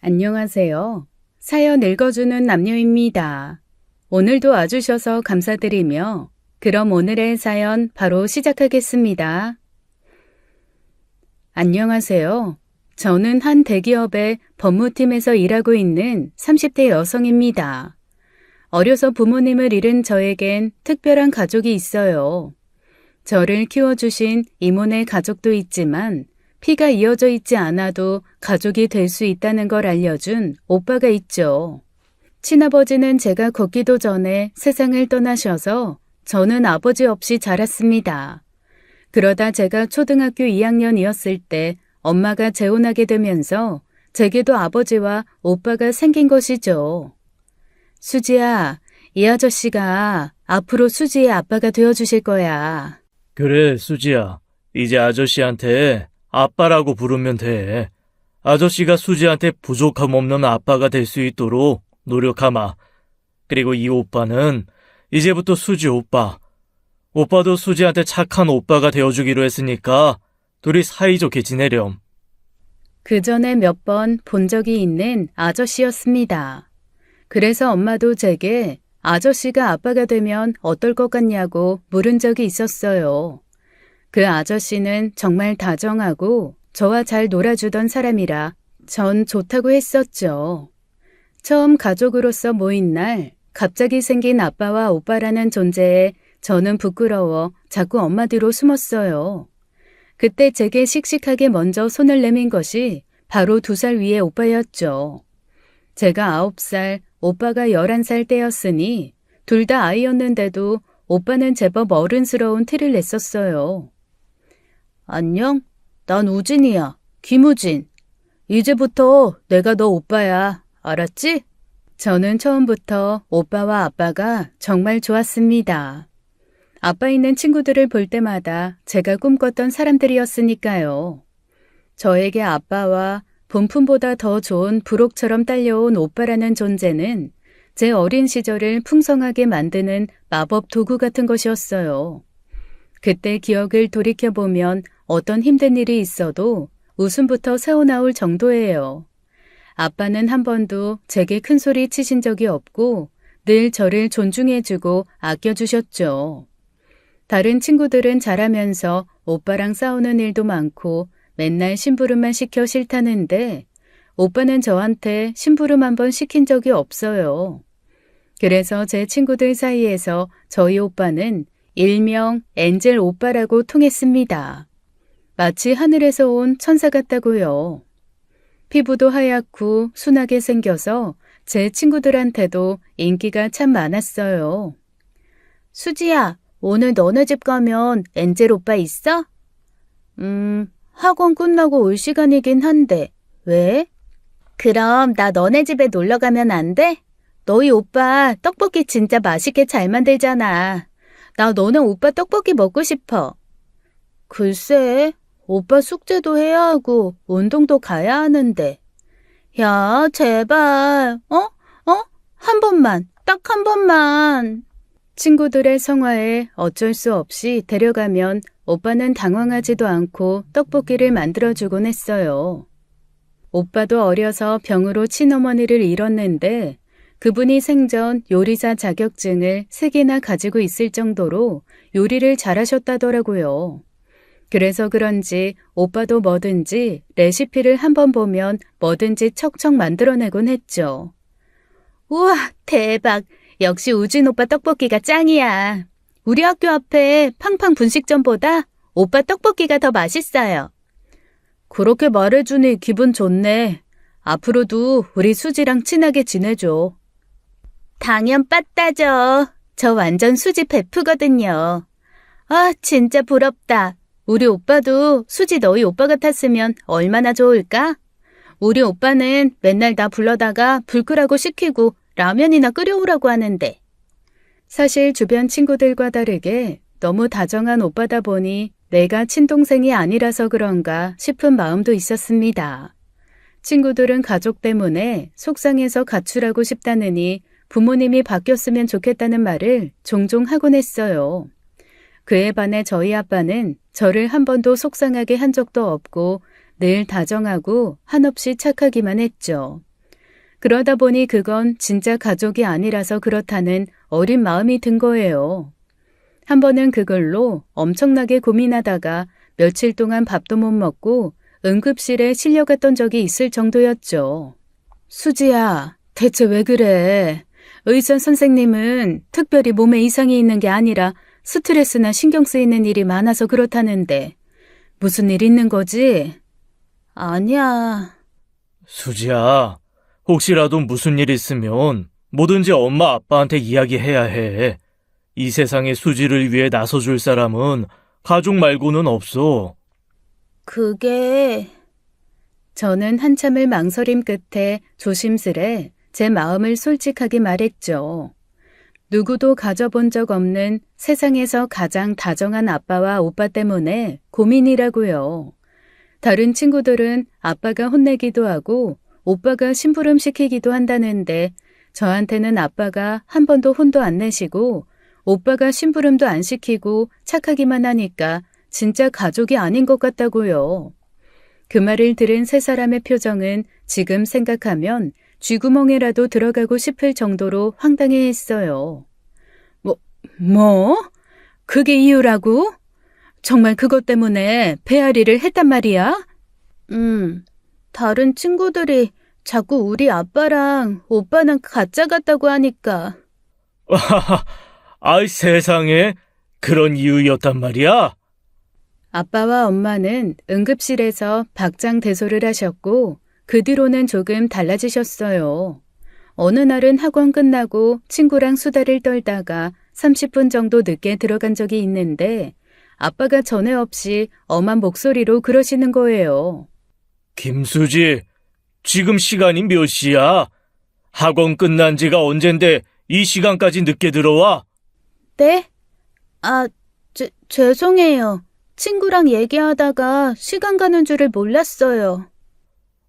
안녕하세요. 사연 읽어주는 남녀입니다. 오늘도 와주셔서 감사드리며 그럼 오늘의 사연 바로 시작하겠습니다. 안녕하세요. 저는 한 대기업의 법무팀에서 일하고 있는 30대 여성입니다. 어려서 부모님을 잃은 저에겐 특별한 가족이 있어요. 저를 키워주신 이모네 가족도 있지만 피가 이어져 있지 않아도 가족이 될 수 있다는 걸 알려준 오빠가 있죠. 친아버지는 제가 걷기도 전에 세상을 떠나셔서 저는 아버지 없이 자랐습니다. 그러다 제가 초등학교 2학년이었을 때 엄마가 재혼하게 되면서 제게도 아버지와 오빠가 생긴 것이죠. 수지야, 이 아저씨가 앞으로 수지의 아빠가 되어주실 거야. 그래, 수지야. 이제 아저씨한테 아빠라고 부르면 돼. 아저씨가 수지한테 부족함 없는 아빠가 될 수 있도록 노력하마. 그리고 이 오빠는 이제부터 수지 오빠. 오빠도 수지한테 착한 오빠가 되어주기로 했으니까 둘이 사이좋게 지내렴. 그 전에 몇 번 본 적이 있는 아저씨였습니다. 그래서 엄마도 제게 아저씨가 아빠가 되면 어떨 것 같냐고 물은 적이 있었어요. 그 아저씨는 정말 다정하고 저와 잘 놀아주던 사람이라 전 좋다고 했었죠. 처음 가족으로서 모인 날 갑자기 생긴 아빠와 오빠라는 존재에 저는 부끄러워 자꾸 엄마 뒤로 숨었어요. 그때 제게 씩씩하게 먼저 손을 내민 것이 바로 2살 위의 오빠였죠. 제가 9살, 오빠가 11살 때였으니 둘 다 아이였는데도 오빠는 제법 어른스러운 티를 냈었어요. 안녕? 난 우진이야. 김우진. 이제부터 내가 너 오빠야. 알았지? 저는 처음부터 오빠와 아빠가 정말 좋았습니다. 아빠 있는 친구들을 볼 때마다 제가 꿈꿨던 사람들이었으니까요. 저에게 아빠와 본품보다 더 좋은 부록처럼 딸려온 오빠라는 존재는 제 어린 시절을 풍성하게 만드는 마법 도구 같은 것이었어요. 그때 기억을 돌이켜보면 어떤 힘든 일이 있어도 웃음부터 새어나올 정도예요. 아빠는 한 번도 제게 큰 소리 치신 적이 없고 늘 저를 존중해주고 아껴주셨죠. 다른 친구들은 자라면서 오빠랑 싸우는 일도 많고 맨날 심부름만 시켜 싫다는데 오빠는 저한테 심부름 한 번 시킨 적이 없어요. 그래서 제 친구들 사이에서 저희 오빠는 일명 엔젤 오빠라고 통했습니다. 마치 하늘에서 온 천사 같다고요. 피부도 하얗고 순하게 생겨서 제 친구들한테도 인기가 참 많았어요. 수지야, 오늘 너네 집 가면 엔젤 오빠 있어? 학원 끝나고 올 시간이긴 한데, 왜? 그럼 나 너네 집에 놀러 가면 안 돼? 너희 오빠 떡볶이 진짜 맛있게 잘 만들잖아. 나 너네 오빠 떡볶이 먹고 싶어. 글쎄, 오빠 숙제도 해야 하고 운동도 가야 하는데. 야, 제발, 한 번만, 딱 한 번만. 친구들의 성화에 어쩔 수 없이 데려가면 오빠는 당황하지도 않고 떡볶이를 만들어주곤 했어요. 오빠도 어려서 병으로 친어머니를 잃었는데 그분이 생전 요리사 자격증을 3개나 가지고 있을 정도로 요리를 잘하셨다더라고요. 그래서 그런지 오빠도 뭐든지 레시피를 한번 보면 뭐든지 척척 만들어내곤 했죠. 우와, 대박! 역시 우진 오빠 떡볶이가 짱이야. 우리 학교 앞에 팡팡 분식점보다 오빠 떡볶이가 더 맛있어요. 그렇게 말해주니 기분 좋네. 앞으로도 우리 수지랑 친하게 지내줘. 당연 빠따죠. 저 완전 수지 베프거든요. 아, 진짜 부럽다. 우리 오빠도 수지 너희 오빠 같았으면 얼마나 좋을까? 우리 오빠는 맨날 나 불러다가 불 끄라고 시키고 라면이나 끓여오라고 하는데. 사실 주변 친구들과 다르게 너무 다정한 오빠다 보니 내가 친동생이 아니라서 그런가 싶은 마음도 있었습니다. 친구들은 가족 때문에 속상해서 가출하고 싶다느니 부모님이 바뀌었으면 좋겠다는 말을 종종 하곤 했어요. 그에 반해 저희 아빠는 저를 한 번도 속상하게 한 적도 없고 늘 다정하고 한없이 착하기만 했죠. 그러다 보니 그건 진짜 가족이 아니라서 그렇다는 어린 마음이 든 거예요. 한 번은 그걸로 엄청나게 고민하다가 며칠 동안 밥도 못 먹고 응급실에 실려갔던 적이 있을 정도였죠. 수지야, 대체 왜 그래? 의사 선생님은 특별히 몸에 이상이 있는 게 아니라 스트레스나 신경 쓰이는 일이 많아서 그렇다는데 무슨 일 있는 거지? 아니야. 수지야, 혹시라도 무슨 일 있으면 뭐든지 엄마 아빠한테 이야기해야 해. 이 세상에 수지를 위해 나서줄 사람은 가족 말고는 없어. 그게... 저는 한참을 망설임 끝에 조심스레 제 마음을 솔직하게 말했죠. 누구도 가져본 적 없는 세상에서 가장 다정한 아빠와 오빠 때문에 고민이라고요. 다른 친구들은 아빠가 혼내기도 하고 오빠가 심부름 시키기도 한다는데 저한테는 아빠가 한 번도 혼도 안 내시고 오빠가 심부름도 안 시키고 착하기만 하니까 진짜 가족이 아닌 것 같다고요. 그 말을 들은 세 사람의 표정은 지금 생각하면 쥐구멍에라도 들어가고 싶을 정도로 황당해했어요. 뭐? 그게 이유라고? 정말 그것 때문에 배앓이를 했단 말이야? 다른 친구들이 자꾸 우리 아빠랑 오빠는 가짜 같다고 하니까. 아이 세상에 그런 이유였단 말이야? 아빠와 엄마는 응급실에서 박장대소를 하셨고 그 뒤로는 조금 달라지셨어요. 어느 날은 학원 끝나고 친구랑 수다를 떨다가 30분 정도 늦게 들어간 적이 있는데 아빠가 전에 없이 엄한 목소리로 그러시는 거예요. 김수지, 지금 시간이 몇 시야? 학원 끝난 지가 언젠데 이 시간까지 늦게 들어와? 네? 죄송해요. 친구랑 얘기하다가 시간 가는 줄을 몰랐어요.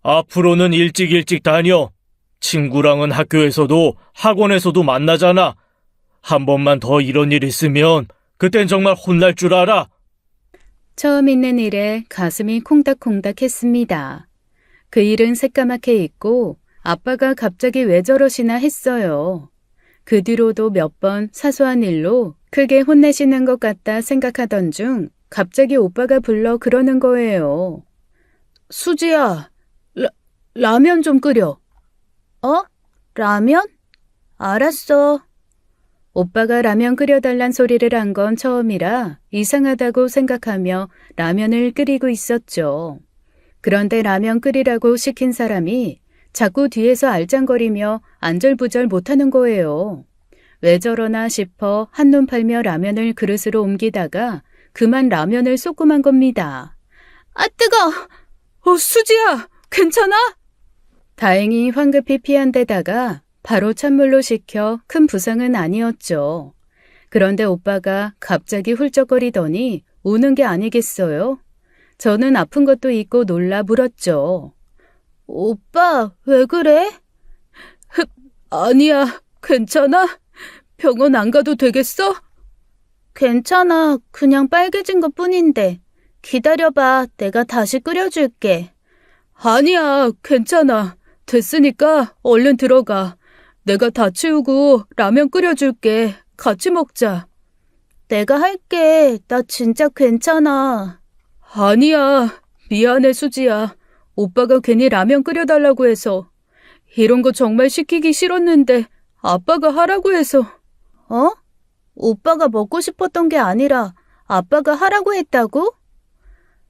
앞으로는 일찍 다녀. 친구랑은 학교에서도 학원에서도 만나잖아. 한 번만 더 이런 일 있으면 그땐 정말 혼날 줄 알아. 처음 있는 일에 가슴이 콩닥콩닥 했습니다. 그 일은 새까맣게 잊고 아빠가 갑자기 왜 저러시나 했어요. 그 뒤로도 몇 번 사소한 일로 크게 혼내시는 것 같다 생각하던 중 갑자기 오빠가 불러 그러는 거예요. 수지야, 라면 좀 끓여. 라면? 알았어. 오빠가 라면 끓여달란 소리를 한 건 처음이라 이상하다고 생각하며 라면을 끓이고 있었죠. 그런데 라면 끓이라고 시킨 사람이 자꾸 뒤에서 알짱거리며 안절부절 못하는 거예요. 왜 저러나 싶어 한눈 팔며 라면을 그릇으로 옮기다가 그만 라면을 쏟고 만 겁니다. 아, 뜨거! 수지야, 괜찮아? 다행히 황급히 피한 데다가 바로 찬물로 식혀 큰 부상은 아니었죠. 그런데 오빠가 갑자기 훌쩍거리더니 우는 게 아니겠어요? 저는 아픈 것도 있고 놀라 물었죠. 오빠, 왜 그래? 아니야, 괜찮아? 병원 안 가도 되겠어? 괜찮아, 그냥 빨개진 것 뿐인데. 기다려봐, 내가 다시 끓여줄게. 아니야, 괜찮아. 됐으니까 얼른 들어가. 내가 다 치우고 라면 끓여줄게. 같이 먹자. 내가 할게. 나 진짜 괜찮아. 아니야. 미안해, 수지야. 오빠가 괜히 라면 끓여달라고 해서. 이런 거 정말 시키기 싫었는데 아빠가 하라고 해서. 오빠가 먹고 싶었던 게 아니라 아빠가 하라고 했다고?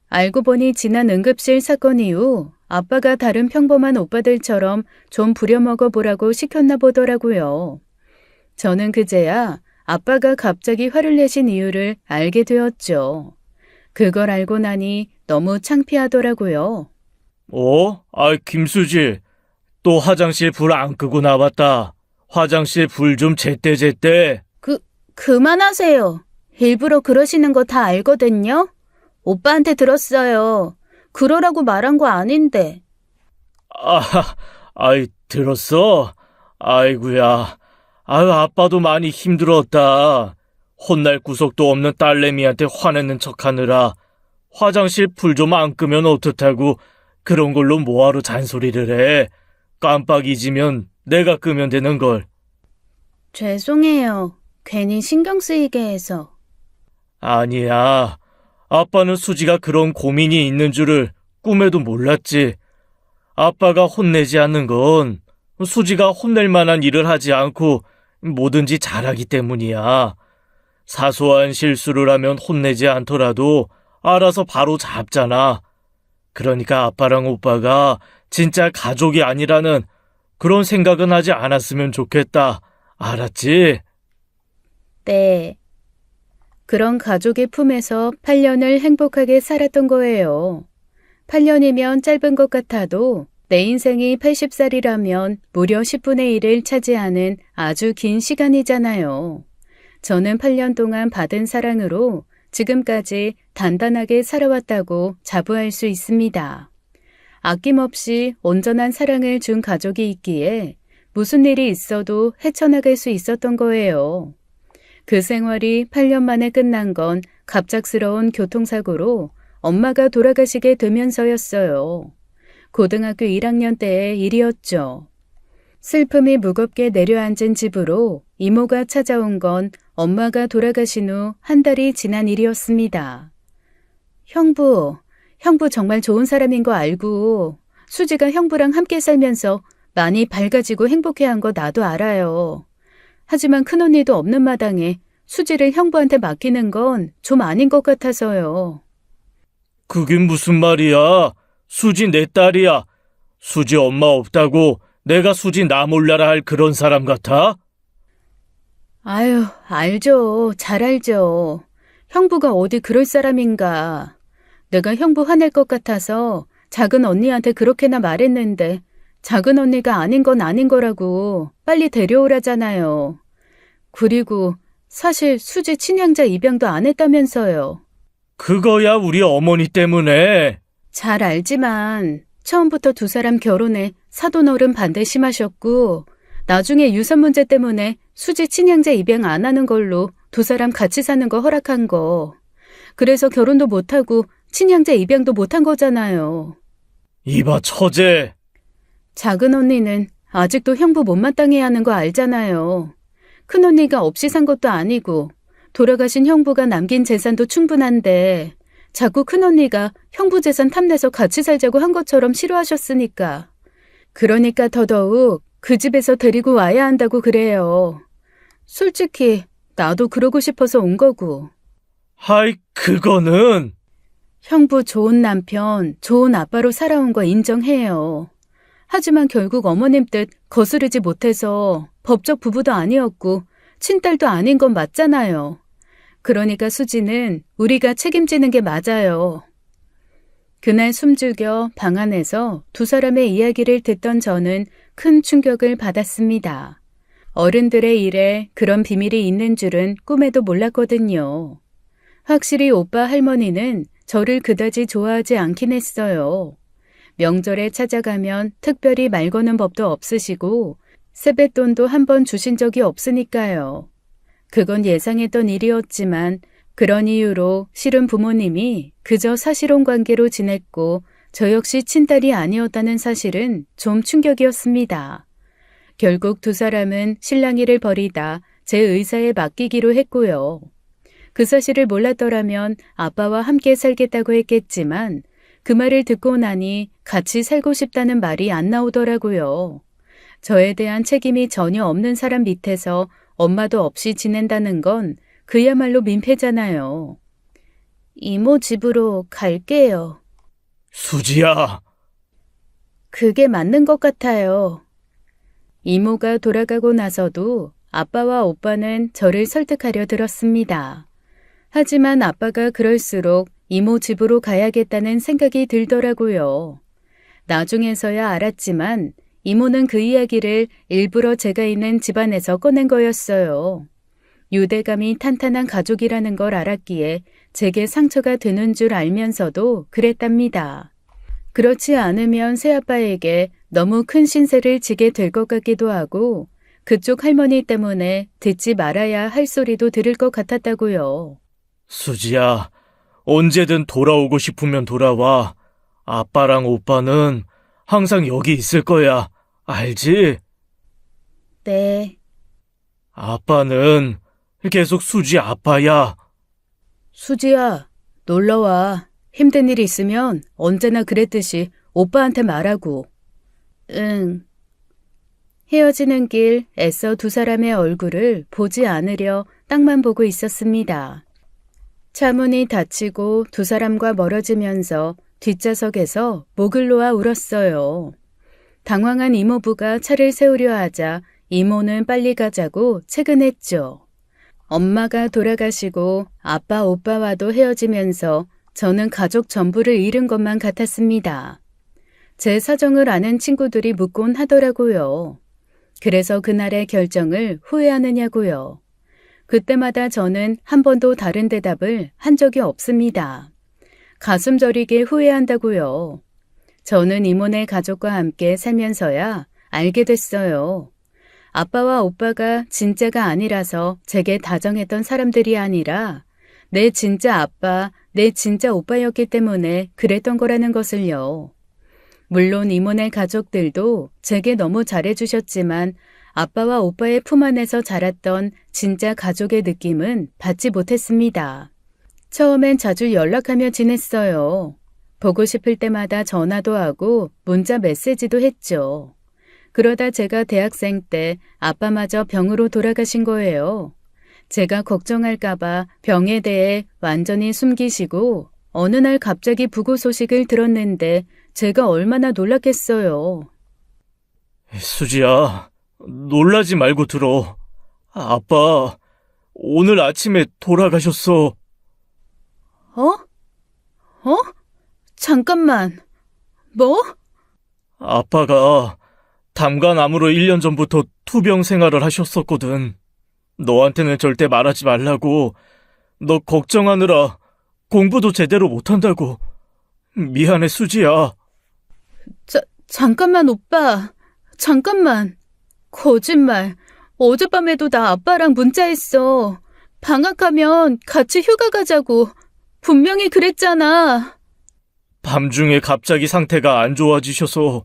알고 보니 지난 응급실 사건 이후 아빠가 다른 평범한 오빠들처럼 좀 부려먹어 보라고 시켰나 보더라고요. 저는 그제야 아빠가 갑자기 화를 내신 이유를 알게 되었죠. 그걸 알고 나니 너무 창피하더라고요. 김수지, 또 화장실 불 안 끄고 나왔다. 화장실 불 좀 제때. 그만하세요. 일부러 그러시는 거 다 알거든요. 오빠한테 들었어요. 그러라고 말한 거 아닌데. 들었어? 아이구야. 아빠도 많이 힘들었다. 혼날 구석도 없는 딸내미한테 화내는 척하느라 화장실 불 좀 안 끄면 어떻다고 그런 걸로 뭐하러 잔소리를 해. 깜빡 잊으면 내가 끄면 되는 걸. 죄송해요. 괜히 신경 쓰이게 해서. 아니야. 아빠는 수지가 그런 고민이 있는 줄을 꿈에도 몰랐지. 아빠가 혼내지 않는 건 수지가 혼낼 만한 일을 하지 않고 뭐든지 잘하기 때문이야. 사소한 실수를 하면 혼내지 않더라도 알아서 바로 잡잖아. 그러니까 아빠랑 오빠가 진짜 가족이 아니라는 그런 생각은 하지 않았으면 좋겠다. 알았지? 네. 그런 가족의 품에서 8년을 행복하게 살았던 거예요. 8년이면 짧은 것 같아도 내 인생이 80살이라면 무려 10분의 1을 차지하는 아주 긴 시간이잖아요. 저는 8년 동안 받은 사랑으로 지금까지 단단하게 살아왔다고 자부할 수 있습니다. 아낌없이 온전한 사랑을 준 가족이 있기에 무슨 일이 있어도 헤쳐나갈 수 있었던 거예요. 그 생활이 8년 만에 끝난 건 갑작스러운 교통사고로 엄마가 돌아가시게 되면서였어요. 고등학교 1학년 때의 일이었죠. 슬픔이 무겁게 내려앉은 집으로 이모가 찾아온 건 엄마가 돌아가신 후 한 달이 지난 일이었습니다. 형부 정말 좋은 사람인 거 알고 수지가 형부랑 함께 살면서 많이 밝아지고 행복해한 거 나도 알아요. 하지만 큰언니도 없는 마당에 수지를 형부한테 맡기는 건 좀 아닌 것 같아서요. 그게 무슨 말이야? 수지 내 딸이야. 수지 엄마 없다고 내가 수지 나 몰라라 할 그런 사람 같아? 아유, 알죠. 잘 알죠. 형부가 어디 그럴 사람인가. 내가 형부 화낼 것 같아서 작은 언니한테 그렇게나 말했는데 작은 언니가 아닌 건 아닌 거라고 빨리 데려오라잖아요. 그리고 사실 수지 친양자 입양도 안 했다면서요. 그거야 우리 어머니 때문에. 잘 알지만 처음부터 두 사람 결혼에 사돈어른 반대 심하셨고 나중에 유산 문제 때문에 수지 친양자 입양 안 하는 걸로 두 사람 같이 사는 거 허락한 거. 그래서 결혼도 못하고 친양자 입양도 못한 거잖아요. 이봐 처제. 작은 언니는 아직도 형부 못마땅해 하는 거 알잖아요. 큰언니가 없이 산 것도 아니고 돌아가신 형부가 남긴 재산도 충분한데 자꾸 큰언니가 형부 재산 탐내서 같이 살자고 한 것처럼 싫어하셨으니까. 그러니까 더더욱 그 집에서 데리고 와야 한다고 그래요. 솔직히 나도 그러고 싶어서 온 거고. 하이 그거는. 형부 좋은 남편, 좋은 아빠로 살아온 거 인정해요. 하지만 결국 어머님 뜻 거스르지 못해서 법적 부부도 아니었고 친딸도 아닌 건 맞잖아요. 그러니까 수지는 우리가 책임지는 게 맞아요. 그날 숨죽여 방 안에서 두 사람의 이야기를 듣던 저는 큰 충격을 받았습니다. 어른들의 일에 그런 비밀이 있는 줄은 꿈에도 몰랐거든요. 확실히 오빠 할머니는 저를 그다지 좋아하지 않긴 했어요. 명절에 찾아가면 특별히 말 거는 법도 없으시고 세뱃돈도 한 번 주신 적이 없으니까요. 그건 예상했던 일이었지만 그런 이유로 실은 부모님이 그저 사실혼 관계로 지냈고 저 역시 친딸이 아니었다는 사실은 좀 충격이었습니다. 결국 두 사람은 실랑이를 벌이다 제 의사에 맡기기로 했고요. 그 사실을 몰랐더라면 아빠와 함께 살겠다고 했겠지만 그 말을 듣고 나니 같이 살고 싶다는 말이 안 나오더라고요. 저에 대한 책임이 전혀 없는 사람 밑에서 엄마도 없이 지낸다는 건 그야말로 민폐잖아요. 이모 집으로 갈게요. 수지야. 그게 맞는 것 같아요. 이모가 돌아가고 나서도 아빠와 오빠는 저를 설득하려 들었습니다. 하지만 아빠가 그럴수록 이모 집으로 가야겠다는 생각이 들더라고요. 나중에서야 알았지만 이모는 그 이야기를 일부러 제가 있는 집안에서 꺼낸 거였어요. 유대감이 탄탄한 가족이라는 걸 알았기에 제게 상처가 되는 줄 알면서도 그랬답니다. 그렇지 않으면 새아빠에게 너무 큰 신세를 지게 될 것 같기도 하고 그쪽 할머니 때문에 듣지 말아야 할 소리도 들을 것 같았다고요. 수지야, 언제든 돌아오고 싶으면 돌아와. 아빠랑 오빠는 항상 여기 있을 거야. 알지? 네. 아빠는 계속 수지 아빠야. 수지야, 놀러와. 힘든 일 있으면 언제나 그랬듯이 오빠한테 말하고. 응. 헤어지는 길 애써 두 사람의 얼굴을 보지 않으려 땅만 보고 있었습니다. 차문이 닫히고 두 사람과 멀어지면서 뒷좌석에서 목을 놓아 울었어요. 당황한 이모부가 차를 세우려 하자 이모는 빨리 가자고 채근했죠. 엄마가 돌아가시고 아빠, 오빠와도 헤어지면서 저는 가족 전부를 잃은 것만 같았습니다. 제 사정을 아는 친구들이 묻곤 하더라고요. 그래서 그날의 결정을 후회하느냐고요. 그때마다 저는 한 번도 다른 대답을 한 적이 없습니다. 가슴 저리게 후회한다고요. 저는 이모네 가족과 함께 살면서야 알게 됐어요. 아빠와 오빠가 진짜가 아니라서 제게 다정했던 사람들이 아니라 내 진짜 아빠, 내 진짜 오빠였기 때문에 그랬던 거라는 것을요. 물론 이모네 가족들도 제게 너무 잘해주셨지만 아빠와 오빠의 품 안에서 자랐던 진짜 가족의 느낌은 받지 못했습니다. 처음엔 자주 연락하며 지냈어요. 보고 싶을 때마다 전화도 하고 문자 메시지도 했죠. 그러다 제가 대학생 때 아빠마저 병으로 돌아가신 거예요. 제가 걱정할까봐 병에 대해 완전히 숨기시고 어느 날 갑자기 부고 소식을 들었는데 제가 얼마나 놀랐겠어요. 수지야, 놀라지 말고 들어. 아빠, 오늘 아침에 돌아가셨어. 어? 잠깐만. 뭐? 아빠가 담관암으로 1년 전부터 투병 생활을 하셨었거든. 너한테는 절대 말하지 말라고. 너 걱정하느라 공부도 제대로 못한다고. 미안해, 수지야. 잠깐만, 오빠. 잠깐만. 거짓말. 어젯밤에도 나 아빠랑 문자했어. 방학하면 같이 휴가 가자고. 분명히 그랬잖아. 밤중에 갑자기 상태가 안 좋아지셔서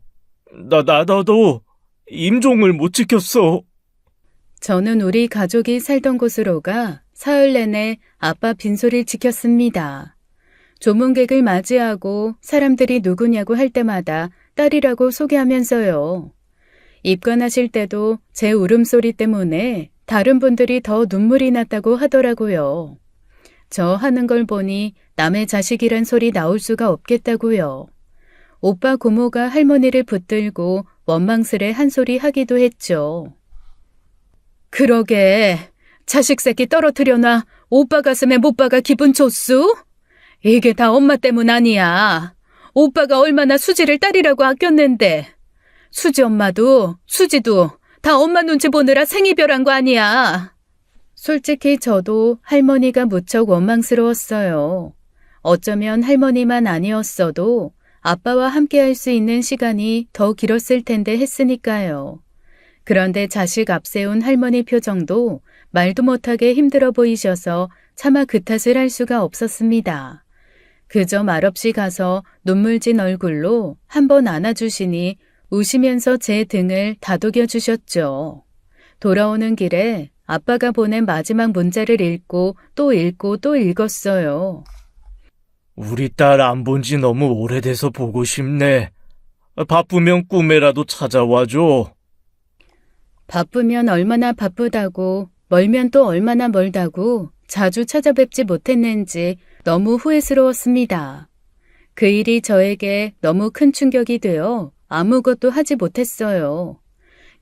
나도 임종을 못 지켰어. 저는 우리 가족이 살던 곳으로 가 사흘 내내 아빠 빈소리를 지켰습니다. 조문객을 맞이하고 사람들이 누구냐고 할 때마다 딸이라고 소개하면서요. 입관하실 때도 제 울음소리 때문에 다른 분들이 더 눈물이 났다고 하더라고요. 저 하는 걸 보니 남의 자식이란 소리 나올 수가 없겠다고요. 오빠 고모가 할머니를 붙들고 원망스레 한 소리 하기도 했죠. 그러게, 자식 새끼 떨어뜨려놔 오빠 가슴에 못 박아 기분 좋수? 이게 다 엄마 때문 아니야. 오빠가 얼마나 수지를 딸이라고 아꼈는데. 수지 엄마도 수지도 다 엄마 눈치 보느라 생이별한 거 아니야. 솔직히 저도 할머니가 무척 원망스러웠어요. 어쩌면 할머니만 아니었어도 아빠와 함께 할 수 있는 시간이 더 길었을 텐데 했으니까요. 그런데 자식 앞세운 할머니 표정도 말도 못하게 힘들어 보이셔서 차마 그 탓을 할 수가 없었습니다. 그저 말없이 가서 눈물진 얼굴로 한번 안아주시니 우시면서 제 등을 다독여 주셨죠. 돌아오는 길에 아빠가 보낸 마지막 문자를 읽고 또 읽고 또 읽었어요. 우리 딸 안 본 지 너무 오래돼서 보고 싶네. 바쁘면 꿈에라도 찾아와줘. 바쁘면 얼마나 바쁘다고, 멀면 또 얼마나 멀다고 자주 찾아뵙지 못했는지 너무 후회스러웠습니다. 그 일이 저에게 너무 큰 충격이 되어 아무것도 하지 못했어요.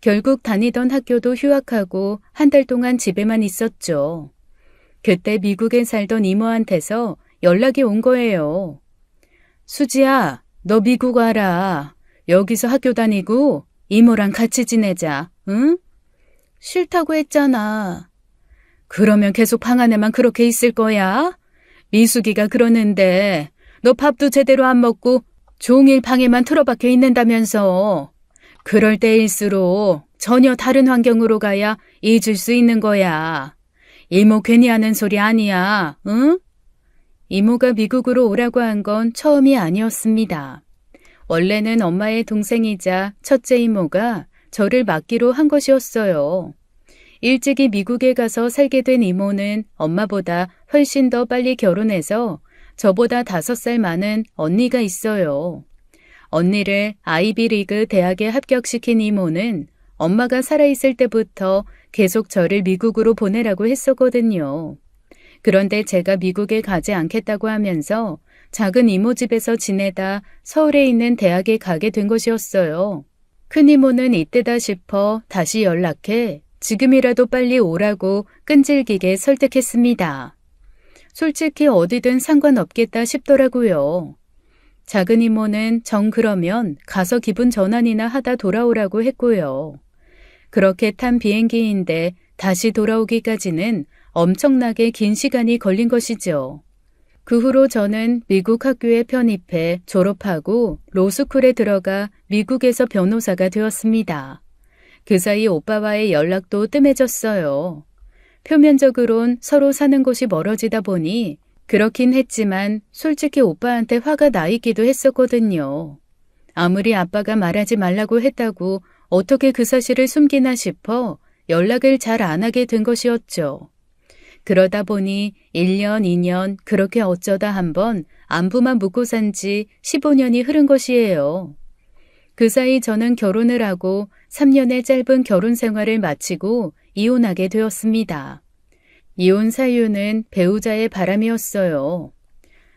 결국 다니던 학교도 휴학하고 한 달 동안 집에만 있었죠. 그때 미국에 살던 이모한테서 연락이 온 거예요. 수지야, 너 미국 와라. 여기서 학교 다니고 이모랑 같이 지내자, 응? 싫다고 했잖아. 그러면 계속 방 안에만 그렇게 있을 거야? 미숙이가 그러는데 너 밥도 제대로 안 먹고 종일 방에만 틀어박혀 있는다면서. 그럴 때일수록 전혀 다른 환경으로 가야 잊을 수 있는 거야. 이모 괜히 하는 소리 아니야, 응? 이모가 미국으로 오라고 한 건 처음이 아니었습니다. 원래는 엄마의 동생이자 첫째 이모가 저를 맡기로 한 것이었어요. 일찍이 미국에 가서 살게 된 이모는 엄마보다 훨씬 더 빨리 결혼해서 저보다 5살 많은 언니가 있어요. 언니를 아이비리그 대학에 합격시킨 이모는 엄마가 살아있을 때부터 계속 저를 미국으로 보내라고 했었거든요. 그런데 제가 미국에 가지 않겠다고 하면서 작은 이모 집에서 지내다 서울에 있는 대학에 가게 된 것이었어요. 큰 이모는 이때다 싶어 다시 연락해 지금이라도 빨리 오라고 끈질기게 설득했습니다. 솔직히 어디든 상관없겠다 싶더라고요. 작은 이모는 정 그러면 가서 기분 전환이나 하다 돌아오라고 했고요. 그렇게 탄 비행기인데 다시 돌아오기까지는 엄청나게 긴 시간이 걸린 것이죠. 그 후로 저는 미국 학교에 편입해 졸업하고 로스쿨에 들어가 미국에서 변호사가 되었습니다. 그 사이 오빠와의 연락도 뜸해졌어요. 표면적으론 서로 사는 곳이 멀어지다 보니 그렇긴 했지만 솔직히 오빠한테 화가 나 있기도 했었거든요. 아무리 아빠가 말하지 말라고 했다고 어떻게 그 사실을 숨기나 싶어 연락을 잘 안 하게 된 것이었죠. 그러다 보니 1년, 2년 그렇게 어쩌다 한번 안부만 묻고 산 지 15년이 흐른 것이에요. 그 사이 저는 결혼을 하고 3년의 짧은 결혼 생활을 마치고 이혼하게 되었습니다. 이혼 사유는 배우자의 바람이었어요.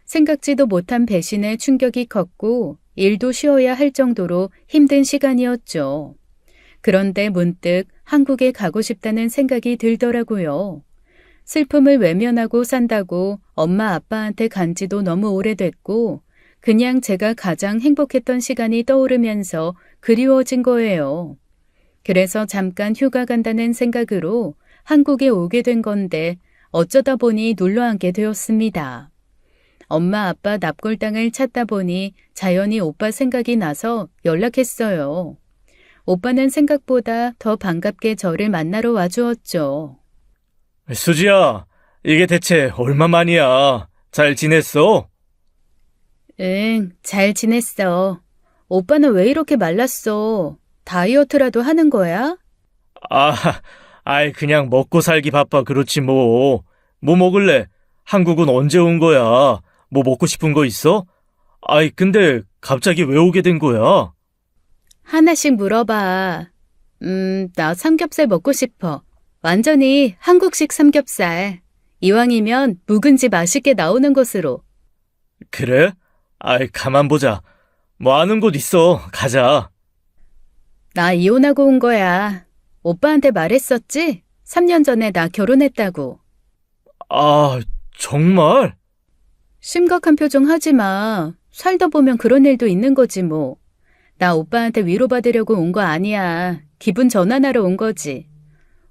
생각지도 못한 배신에 충격이 컸고 일도 쉬어야 할 정도로 힘든 시간이었죠. 그런데 문득 한국에 가고 싶다는 생각이 들더라고요. 슬픔을 외면하고 산다고 엄마 아빠한테 간 지도 너무 오래됐고 그냥 제가 가장 행복했던 시간이 떠오르면서 그리워진 거예요. 그래서 잠깐 휴가 간다는 생각으로 한국에 오게 된 건데 어쩌다 보니 눌러앉게 되었습니다. 엄마 아빠 납골당을 찾다 보니 자연히 오빠 생각이 나서 연락했어요. 오빠는 생각보다 더 반갑게 저를 만나러 와주었죠. 수지야, 이게 대체 얼마만이야? 잘 지냈어? 응, 잘 지냈어. 오빠는 왜 이렇게 말랐어? 다이어트라도 하는 거야? 그냥 먹고 살기 바빠 그렇지 뭐. 뭐 먹을래? 한국은 언제 온 거야? 뭐 먹고 싶은 거 있어? 근데 갑자기 왜 오게 된 거야? 하나씩 물어봐. 나 삼겹살 먹고 싶어. 완전히 한국식 삼겹살. 이왕이면 묵은지 맛있게 나오는 곳으로. 그래? 가만 보자. 뭐 아는 곳 있어. 가자. 나 이혼하고 온 거야. 오빠한테 말했었지? 3년 전에 나 결혼했다고. 정말? 심각한 표정 하지 마. 살다 보면 그런 일도 있는 거지 뭐. 나 오빠한테 위로받으려고 온 거 아니야. 기분 전환하러 온 거지.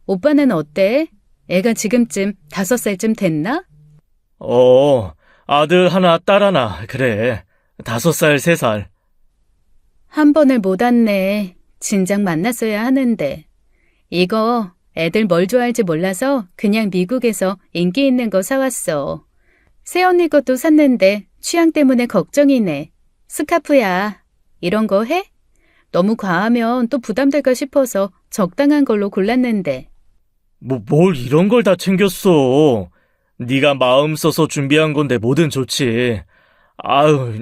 오빠는 어때? 애가 지금쯤 5살쯤 됐나? 아들 하나, 딸 하나. 그래. 5살, 3살. 한 번을 못 왔네. 진작 만났어야 하는데. 이거 애들 뭘 좋아할지 몰라서 그냥 미국에서 인기 있는 거 사왔어. 새언니 것도 샀는데 취향 때문에 걱정이네. 스카프야. 이런 거 해? 너무 과하면 또 부담될까 싶어서 적당한 걸로 골랐는데. 뭘 이런 걸 다 챙겼어. 네가 마음 써서 준비한 건데 뭐든 좋지.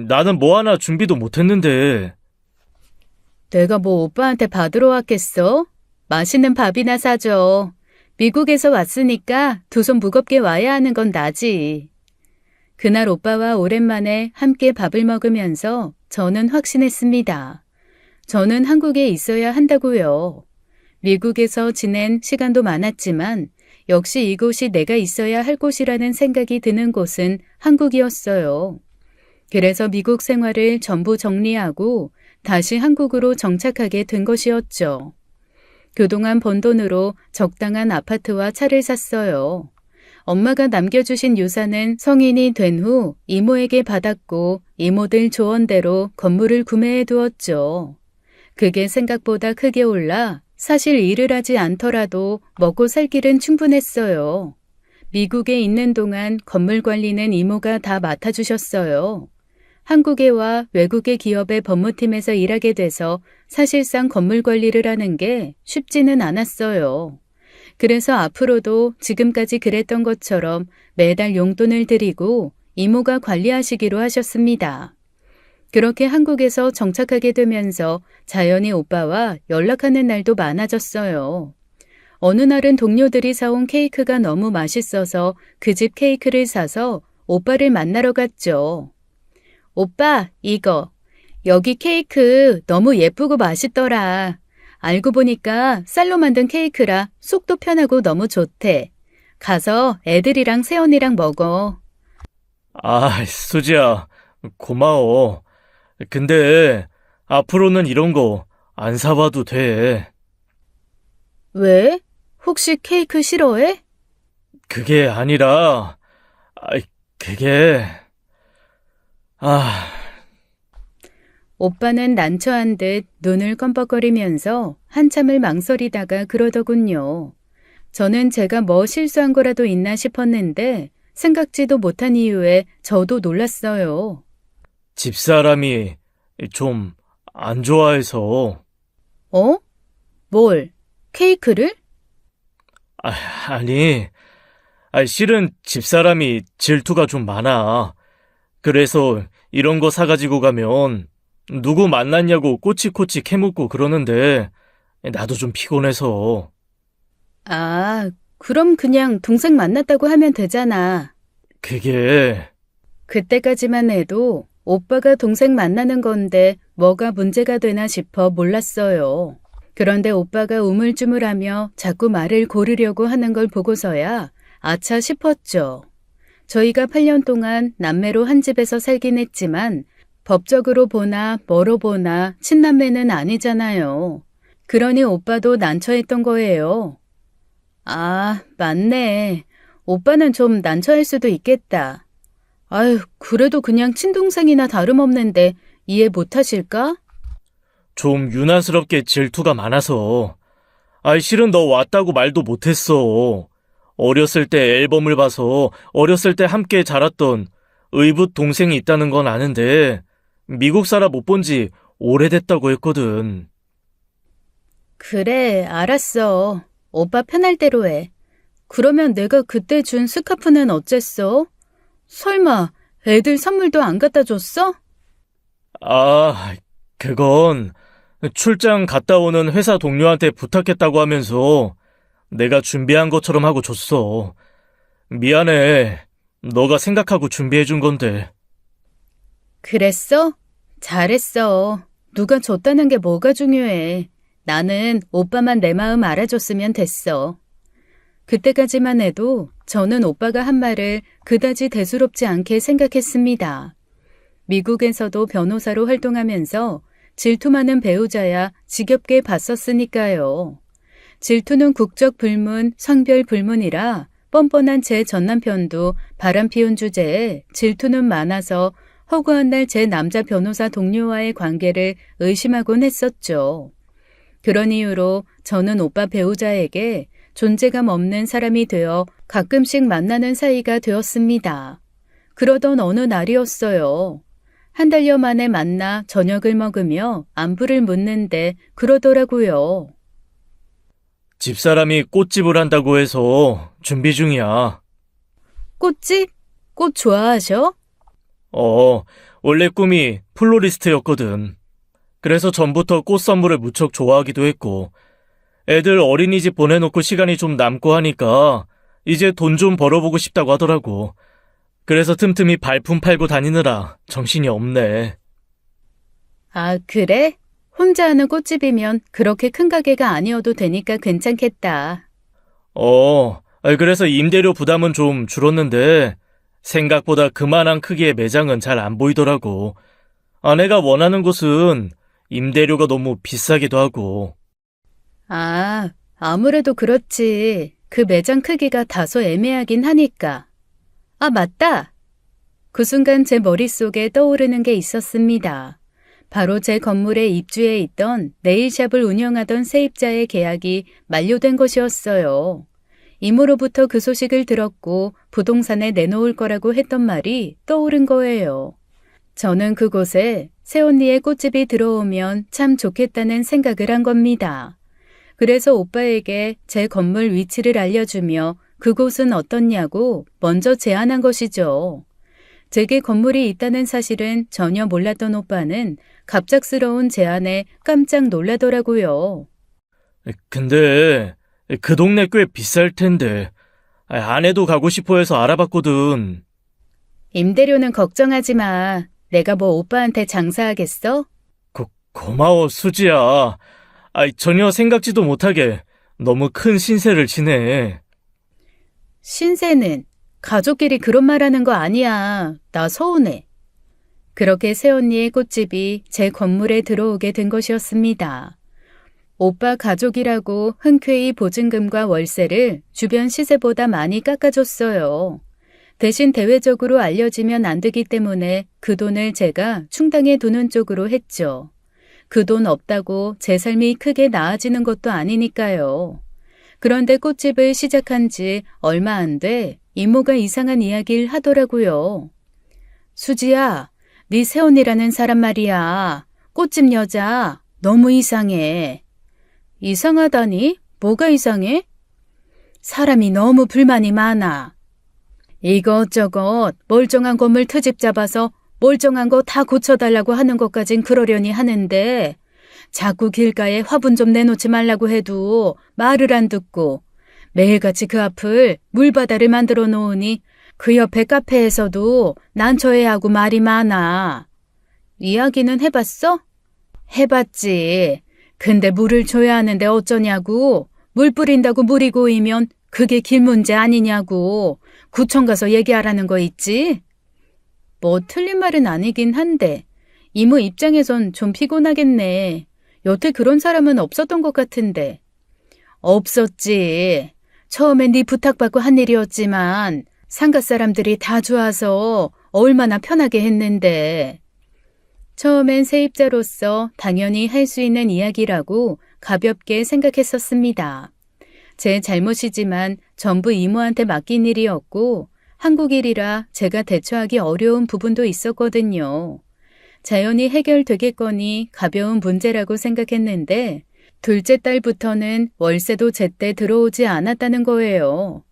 나는 뭐 하나 준비도 못했는데. 내가 뭐 오빠한테 받으러 왔겠어? 맛있는 밥이나 사줘. 미국에서 왔으니까 2손 무겁게 와야 하는 건 나지. 그날 오빠와 오랜만에 함께 밥을 먹으면서 저는 확신했습니다. 저는 한국에 있어야 한다고요. 미국에서 지낸 시간도 많았지만 역시 이곳이 내가 있어야 할 곳이라는 생각이 드는 곳은 한국이었어요. 그래서 미국 생활을 전부 정리하고 다시 한국으로 정착하게 된 것이었죠. 그동안 번 돈으로 적당한 아파트와 차를 샀어요. 엄마가 남겨주신 유산은 성인이 된 후 이모에게 받았고 이모들 조언대로 건물을 구매해 두었죠. 그게 생각보다 크게 올라 사실 일을 하지 않더라도 먹고 살 길은 충분했어요. 미국에 있는 동안 건물 관리는 이모가 다 맡아주셨어요. 한국에 와 외국의 기업의 법무팀에서 일하게 돼서 사실상 건물 관리를 하는 게 쉽지는 않았어요. 그래서 앞으로도 지금까지 그랬던 것처럼 매달 용돈을 드리고 이모가 관리하시기로 하셨습니다. 그렇게 한국에서 정착하게 되면서 자연히 오빠와 연락하는 날도 많아졌어요. 어느 날은 동료들이 사온 케이크가 너무 맛있어서 그 집 케이크를 사서 오빠를 만나러 갔죠. 오빠, 이거. 여기 케이크 너무 예쁘고 맛있더라. 알고 보니까 쌀로 만든 케이크라 속도 편하고 너무 좋대. 가서 애들이랑 세연이랑 먹어. 아, 수지야, 고마워. 근데 앞으로는 이런 거 안 사봐도 돼. 왜? 혹시 케이크 싫어해? 그게 아니라, 그게, 아, 오빠는 난처한 듯 눈을 껌뻑거리면서 한참을 망설이다가 그러더군요. 저는 제가 뭐 실수한 거라도 있나 싶었는데 생각지도 못한 이유에 저도 놀랐어요. 집사람이 좀 안 좋아해서. 어? 뭘? 케이크를? 아니, 실은 집사람이 질투가 좀 많아. 그래서 이런 거 사가지고 가면 누구 만났냐고 꼬치꼬치 캐묻고 그러는데 나도 좀 피곤해서. 아, 그럼 그냥 동생 만났다고 하면 되잖아. 그게, 그때까지만 해도 오빠가 동생 만나는 건데 뭐가 문제가 되나 싶어 몰랐어요. 그런데 오빠가 우물쭈물하며 자꾸 말을 고르려고 하는 걸 보고서야 아차 싶었죠. 저희가 8년 동안 남매로 한 집에서 살긴 했지만 법적으로 보나 뭐로 보나 친남매는 아니잖아요. 그러니 오빠도 난처했던 거예요. 아, 맞네. 오빠는 좀 난처할 수도 있겠다. 아유, 그래도 그냥 친동생이나 다름없는데 이해 못하실까? 좀 유난스럽게 질투가 많아서. 실은 너 왔다고 말도 못했어. 어렸을 때 앨범을 봐서 어렸을 때 함께 자랐던 의붓 동생이 있다는 건 아는데 미국 살아 못 본 지 오래됐다고 했거든. 그래, 알았어. 오빠 편할 대로 해. 그러면 내가 그때 준 스카프는 어쨌어? 설마 애들 선물도 안 갖다 줬어? 그건 출장 갔다 오는 회사 동료한테 부탁했다고 하면서 내가 준비한 것처럼 하고 줬어. 미안해. 너가 생각하고 준비해준 건데. 그랬어? 잘했어. 누가 줬다는 게 뭐가 중요해. 나는 오빠만 내 마음 알아줬으면 됐어. 그때까지만 해도 저는 오빠가 한 말을 그다지 대수롭지 않게 생각했습니다. 미국에서도 변호사로 활동하면서 질투 많은 배우자야 지겹게 봤었으니까요. 질투는 국적 불문, 성별 불문이라 뻔뻔한 제 전남편도 바람피운 주제에 질투는 많아서 허구한 날 제 남자 변호사 동료와의 관계를 의심하곤 했었죠. 그런 이유로 저는 오빠 배우자에게 존재감 없는 사람이 되어 가끔씩 만나는 사이가 되었습니다. 그러던 어느 날이었어요. 한 달여 만에 만나 저녁을 먹으며 안부를 묻는데 그러더라고요. 집사람이 꽃집을 한다고 해서 준비 중이야. 꽃집? 꽃 좋아하셔? 원래 꿈이 플로리스트였거든. 그래서 전부터 꽃 선물을 무척 좋아하기도 했고, 애들 어린이집 보내놓고 시간이 좀 남고 하니까 이제 돈 좀 벌어보고 싶다고 하더라고. 그래서 틈틈이 발품 팔고 다니느라 정신이 없네. 아, 그래? 혼자 하는 꽃집이면 그렇게 큰 가게가 아니어도 되니까 괜찮겠다. 그래서 임대료 부담은 좀 줄었는데 생각보다 그만한 크기의 매장은 잘 안 보이더라고. 아내가 원하는 곳은 임대료가 너무 비싸기도 하고. 아, 아무래도 그렇지. 그 매장 크기가 다소 애매하긴 하니까. 아, 맞다. 그 순간 제 머릿속에 떠오르는 게 있었습니다. 바로 제 건물에 입주해 있던 네일샵을 운영하던 세입자의 계약이 만료된 것이었어요. 이모로부터 그 소식을 들었고 부동산에 내놓을 거라고 했던 말이 떠오른 거예요. 저는 그곳에 새언니의 꽃집이 들어오면 참 좋겠다는 생각을 한 겁니다. 그래서 오빠에게 제 건물 위치를 알려주며 그곳은 어떻냐고 먼저 제안한 것이죠. 제게 건물이 있다는 사실은 전혀 몰랐던 오빠는 갑작스러운 제안에 깜짝 놀라더라고요. 근데 그 동네 꽤 비쌀 텐데. 아내도 가고 싶어 해서 알아봤거든. 임대료는 걱정하지 마. 내가 뭐 오빠한테 장사하겠어? 고마워, 수지야. 전혀 생각지도 못하게 너무 큰 신세를 지네. 신세는 가족끼리 그런 말하는 거 아니야. 나 서운해. 그렇게 새언니의 꽃집이 제 건물에 들어오게 된 것이었습니다. 오빠 가족이라고 흔쾌히 보증금과 월세를 주변 시세보다 많이 깎아줬어요. 대신 대외적으로 알려지면 안 되기 때문에 그 돈을 제가 충당해 두는 쪽으로 했죠. 그 돈 없다고 제 삶이 크게 나아지는 것도 아니니까요. 그런데 꽃집을 시작한 지 얼마 안 돼 이모가 이상한 이야기를 하더라고요. 수지야, 네 새언니라는 사람 말이야. 꽃집 여자 너무 이상해. 이상하다니? 뭐가 이상해? 사람이 너무 불만이 많아. 이것저것 멀쩡한 건물 트집 잡아서 멀쩡한 거 다 고쳐달라고 하는 것까진 그러려니 하는데 자꾸 길가에 화분 좀 내놓지 말라고 해도 말을 안 듣고 매일같이 그 앞을 물바다를 만들어 놓으니 그 옆에 카페에서도 난처해하고 말이 많아. 이야기는 해봤어? 해봤지. 근데 물을 줘야 하는데 어쩌냐고. 물 뿌린다고 물이 고이면 그게 길 문제 아니냐고. 구청 가서 얘기하라는 거 있지? 뭐 틀린 말은 아니긴 한데 이모 입장에선 좀 피곤하겠네. 여태 그런 사람은 없었던 것 같은데. 없었지. 처음엔 네 부탁받고 한 일이었지만 상가 사람들이 다 좋아서 얼마나 편하게 했는데. 처음엔 세입자로서 당연히 할 수 있는 이야기라고 가볍게 생각했었습니다. 제 잘못이지만 전부 이모한테 맡긴 일이었고 한국 일이라 제가 대처하기 어려운 부분도 있었거든요. 자연히 해결되겠거니 가벼운 문제라고 생각했는데 둘째 딸부터는 월세도 제때 들어오지 않았다는 거예요.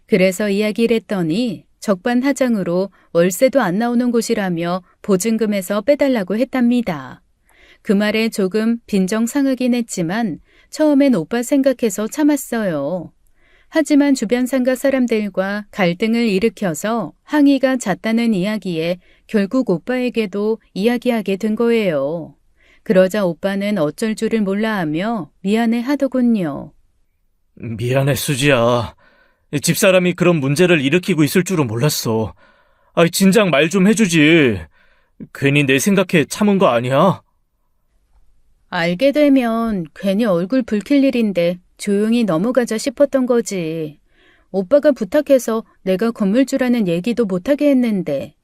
그래서 이야기를 했더니 적반하장으로 월세도 안 나오는 곳이라며 보증금에서 빼달라고 했답니다. 그 말에 조금 빈정상하긴 했지만 처음엔 오빠 생각해서 참았어요. 하지만 주변 상가 사람들과 갈등을 일으켜서 항의가 잦다는 이야기에 결국 오빠에게도 이야기하게 된 거예요. 그러자 오빠는 어쩔 줄을 몰라 하며 미안해 하더군요. 미안해, 수지야. 집사람이 그런 문제를 일으키고 있을 줄은 몰랐어. 진작 말 좀 해주지. 괜히 내 생각해 참은 거 아니야? 알게 되면 괜히 얼굴 붉힐 일인데 조용히 넘어가자 싶었던 거지. 오빠가 부탁해서 내가 건물주라는 얘기도 못하게 했는데.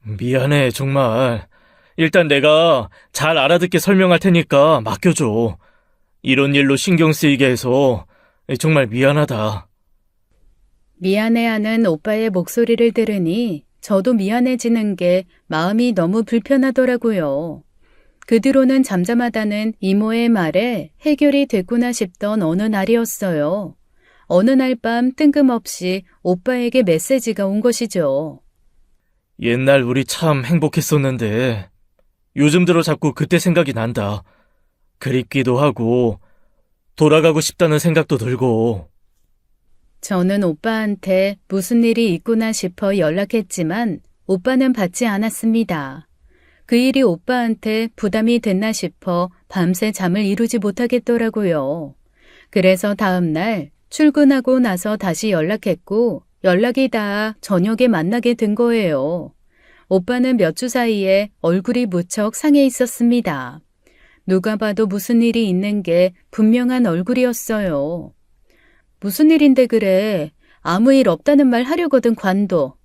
미안해, 정말. 일단 내가 잘 알아듣게 설명할 테니까 맡겨줘. 이런 일로 신경 쓰이게 해서 정말 미안하다. 미안해하는 오빠의 목소리를 들으니 저도 미안해지는 게 마음이 너무 불편하더라고요. 그 뒤로는 잠잠하다는 이모의 말에 해결이 됐구나 싶던 어느 날이었어요. 어느 날 밤 뜬금없이 오빠에게 메시지가 온 것이죠. 옛날 우리 참 행복했었는데 요즘 들어 자꾸 그때 생각이 난다. 그립기도 하고 돌아가고 싶다는 생각도 들고. 저는 오빠한테 무슨 일이 있구나 싶어 연락했지만 오빠는 받지 않았습니다. 그 일이 오빠한테 부담이 됐나 싶어 밤새 잠을 이루지 못하겠더라고요. 그래서 다음 날 출근하고 나서 다시 연락했고 연락이 닿아 저녁에 만나게 된 거예요. 오빠는 몇 주 사이에 얼굴이 무척 상해 있었습니다. 누가 봐도 무슨 일이 있는 게 분명한 얼굴이었어요. 무슨 일인데 그래? 아무 일 없다는 말 하려거든 관도.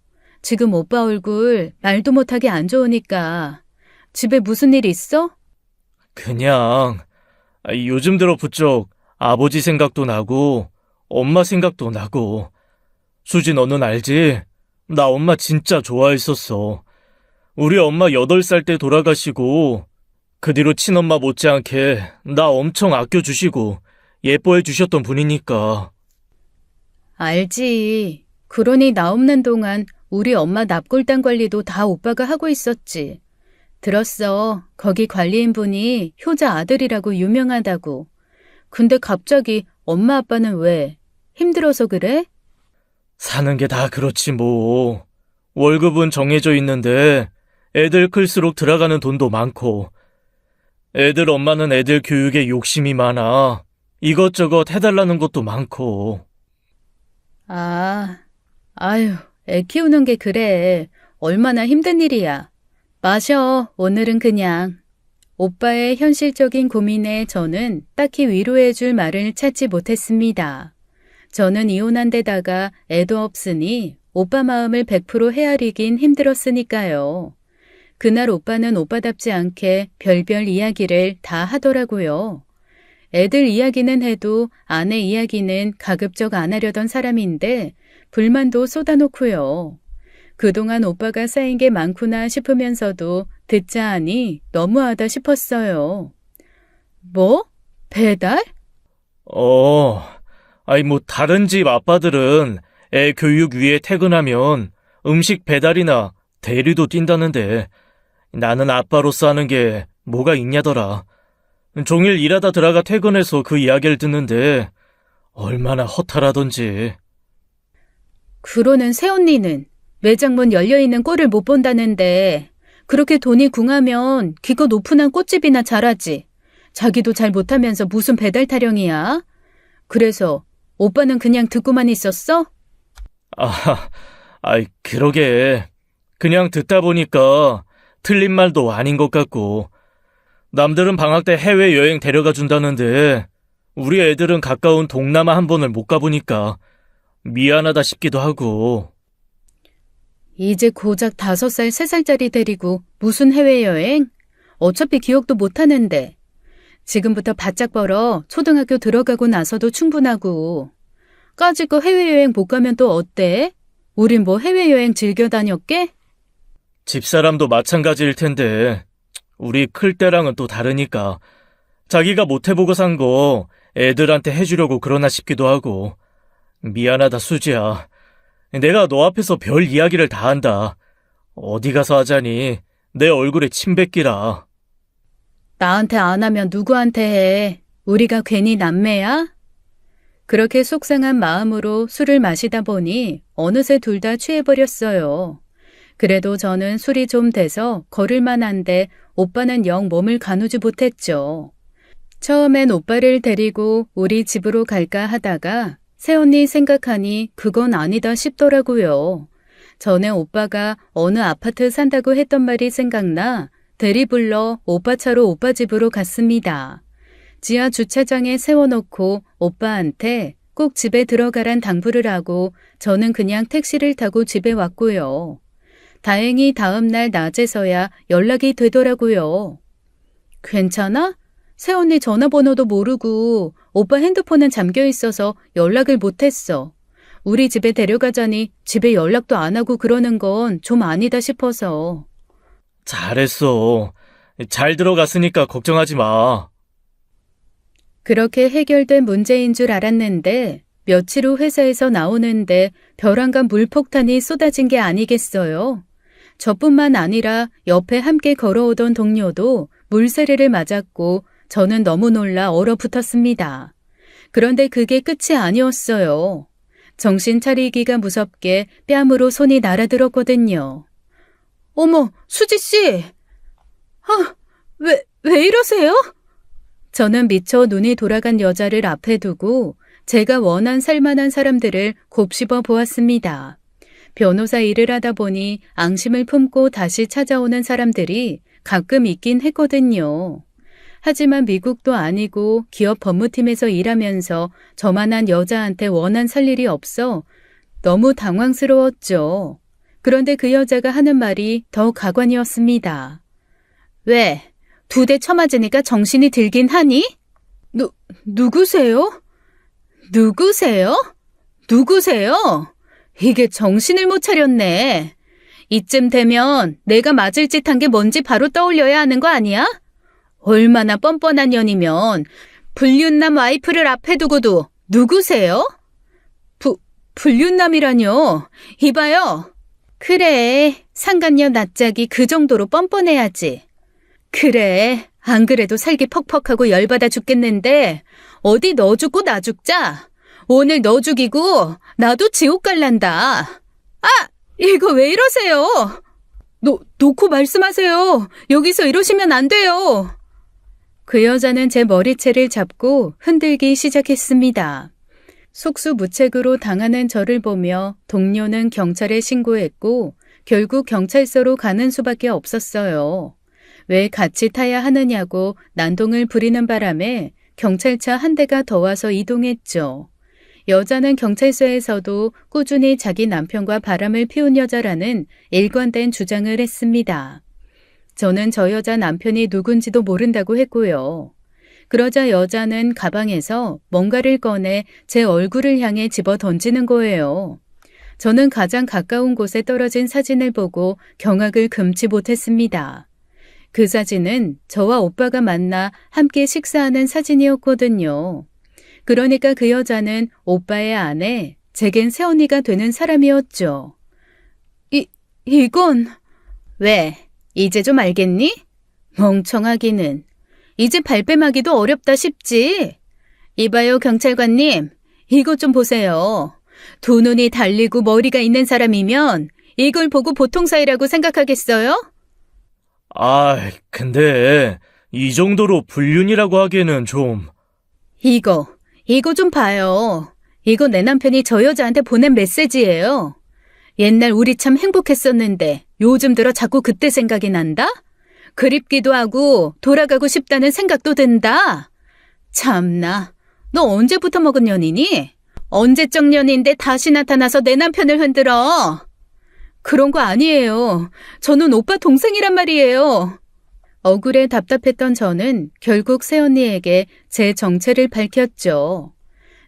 지금 오빠 얼굴 말도 못하게 안 좋으니까. 집에 무슨 일 있어? 그냥 요즘 들어 부쩍 아버지 생각도 나고 엄마 생각도 나고. 수지, 너는 알지? 나 엄마 진짜 좋아했었어. 우리 엄마 8살 때 돌아가시고 그 뒤로 친엄마 못지않게 나 엄청 아껴주시고 예뻐해 주셨던 분이니까. 알지. 그러니 나 없는 동안 우리 엄마 납골당 관리도 다 오빠가 하고 있었지. 들었어. 거기 관리인분이 효자 아들이라고 유명하다고. 근데 갑자기 엄마 아빠는 왜? 힘들어서 그래? 사는 게 다 그렇지 뭐. 월급은 정해져 있는데 애들 클수록 들어가는 돈도 많고 애들 엄마는 애들 교육에 욕심이 많아. 이것저것 해달라는 것도 많고. 아유, 애 키우는 게 그래. 얼마나 힘든 일이야. 마셔. 오늘은 그냥. 오빠의 현실적인 고민에 저는 딱히 위로해줄 말을 찾지 못했습니다. 저는 이혼한 데다가 애도 없으니 오빠 마음을 100% 헤아리긴 힘들었으니까요. 그날 오빠는 오빠답지 않게 별별 이야기를 다 하더라고요. 애들 이야기는 해도 아내 이야기는 가급적 안 하려던 사람인데 불만도 쏟아놓고요. 그동안 오빠가 쌓인 게 많구나 싶으면서도 듣자 하니 너무하다 싶었어요. 뭐? 배달? 뭐 다른 집 아빠들은 애 교육 위해 퇴근하면 음식 배달이나 대리도 뛴다는데 나는 아빠로서 하는 게 뭐가 있냐더라. 종일 일하다 들어가 퇴근해서 그 이야기를 듣는데 얼마나 허탈하던지. 그러는 새언니는 매장 문 열려있는 꼴을 못 본다는데 그렇게 돈이 궁하면 기껏 오픈한 꽃집이나 잘하지. 자기도 잘 못하면서 무슨 배달 타령이야? 그래서 오빠는 그냥 듣고만 있었어? 그러게. 그냥 듣다 보니까 틀린 말도 아닌 것 같고 남들은 방학 때 해외여행 데려가 준다는데 우리 애들은 가까운 동남아 한 번을 못 가보니까 미안하다 싶기도 하고. 이제 고작 5살, 3살짜리 데리고 무슨 해외여행? 어차피 기억도 못하는데. 지금부터 바짝 벌어 초등학교 들어가고 나서도 충분하고. 까짓거 해외여행 못 가면 또 어때? 우린 뭐 해외여행 즐겨 다녔게? 집사람도 마찬가지일 텐데 우리 클 때랑은 또 다르니까 자기가 못 해보고 산 거 애들한테 해주려고 그러나 싶기도 하고. 미안하다 수지야. 내가 너 앞에서 별 이야기를 다 한다. 어디 가서 하자니 내 얼굴에 침 뱉기라. 나한테 안 하면 누구한테 해? 우리가 괜히 남매야? 그렇게 속상한 마음으로 술을 마시다 보니 어느새 둘 다 취해버렸어요. 그래도 저는 술이 좀 돼서 걸을만 한데 오빠는 영 몸을 가누지 못했죠. 처음엔 오빠를 데리고 우리 집으로 갈까 하다가 새언니 생각하니 그건 아니다 싶더라고요. 전에 오빠가 어느 아파트 산다고 했던 말이 생각나 대리 불러 오빠 차로 오빠 집으로 갔습니다. 지하 주차장에 세워놓고 오빠한테 꼭 집에 들어가란 당부를 하고 저는 그냥 택시를 타고 집에 왔고요. 다행히 다음 날 낮에서야 연락이 되더라고요. 괜찮아? 새언니 전화번호도 모르고 오빠 핸드폰은 잠겨 있어서 연락을 못했어. 우리 집에 데려가자니 집에 연락도 안 하고 그러는 건 좀 아니다 싶어서. 잘했어. 잘 들어갔으니까 걱정하지 마. 그렇게 해결된 문제인 줄 알았는데 며칠 후 회사에서 나오는데 벼랑간 물폭탄이 쏟아진 게 아니겠어요. 저뿐만 아니라 옆에 함께 걸어오던 동료도 물세례를 맞았고 저는 너무 놀라 얼어붙었습니다. 그런데 그게 끝이 아니었어요. 정신 차리기가 무섭게 뺨으로 손이 날아들었거든요. 어머, 수지씨! 왜 이러세요? 저는 미쳐 눈이 돌아간 여자를 앞에 두고 제가 원한 살만한 사람들을 곱씹어 보았습니다. 변호사 일을 하다 보니 앙심을 품고 다시 찾아오는 사람들이 가끔 있긴 했거든요. 하지만 미국도 아니고 기업 법무팀에서 일하면서 저만한 여자한테 원한 살 일이 없어 너무 당황스러웠죠. 그런데 그 여자가 하는 말이 더 가관이었습니다. 왜? 2대 쳐맞으니까 정신이 들긴 하니? 누구세요? 누구세요? 이게 정신을 못 차렸네. 이쯤 되면 내가 맞을 짓 한 게 뭔지 바로 떠올려야 하는 거 아니야? 얼마나 뻔뻔한 년이면 불륜남 와이프를 앞에 두고도 누구세요? 불륜남이라뇨? 이봐요. 그래, 상간녀 낯짝이 그 정도로 뻔뻔해야지. 그래, 안 그래도 살기 퍽퍽하고 열받아 죽겠는데 어디 너 죽고 나 죽자. 오늘 너 죽이고 나도 지옥 갈란다. 아! 이거 왜 이러세요? 놓고 말씀하세요. 여기서 이러시면 안 돼요. 그 여자는 제 머리채를 잡고 흔들기 시작했습니다. 속수무책으로 당하는 저를 보며 동료는 경찰에 신고했고 결국 경찰서로 가는 수밖에 없었어요. 왜 같이 타야 하느냐고 난동을 부리는 바람에 경찰차 한 대가 더 와서 이동했죠. 여자는 경찰서에서도 꾸준히 자기 남편과 바람을 피운 여자라는 일관된 주장을 했습니다. 저는 저 여자 남편이 누군지도 모른다고 했고요. 그러자 여자는 가방에서 뭔가를 꺼내 제 얼굴을 향해 집어 던지는 거예요. 저는 가장 가까운 곳에 떨어진 사진을 보고 경악을 금치 못했습니다. 그 사진은 저와 오빠가 만나 함께 식사하는 사진이었거든요. 그러니까 그 여자는 오빠의 아내, 제겐 새언니가 되는 사람이었죠. 이건... 왜? 이제 좀 알겠니? 멍청하기는. 이제 발뺌하기도 어렵다 싶지? 이봐요, 경찰관님. 이것 좀 보세요. 두 눈이 달리고 머리가 있는 사람이면 이걸 보고 보통 사이라고 생각하겠어요? 근데 이 정도로 불륜이라고 하기에는 좀... 이거 좀 봐요. 이거 내 남편이 저 여자한테 보낸 메시지예요. 옛날 우리 참 행복했었는데 요즘 들어 자꾸 그때 생각이 난다? 그립기도 하고 돌아가고 싶다는 생각도 든다. 참나, 너 언제부터 먹은 년이니? 언제적 년인데 다시 나타나서 내 남편을 흔들어. 그런 거 아니에요. 저는 오빠 동생이란 말이에요. 억울해 답답했던 저는 결국 새언니에게 제 정체를 밝혔죠.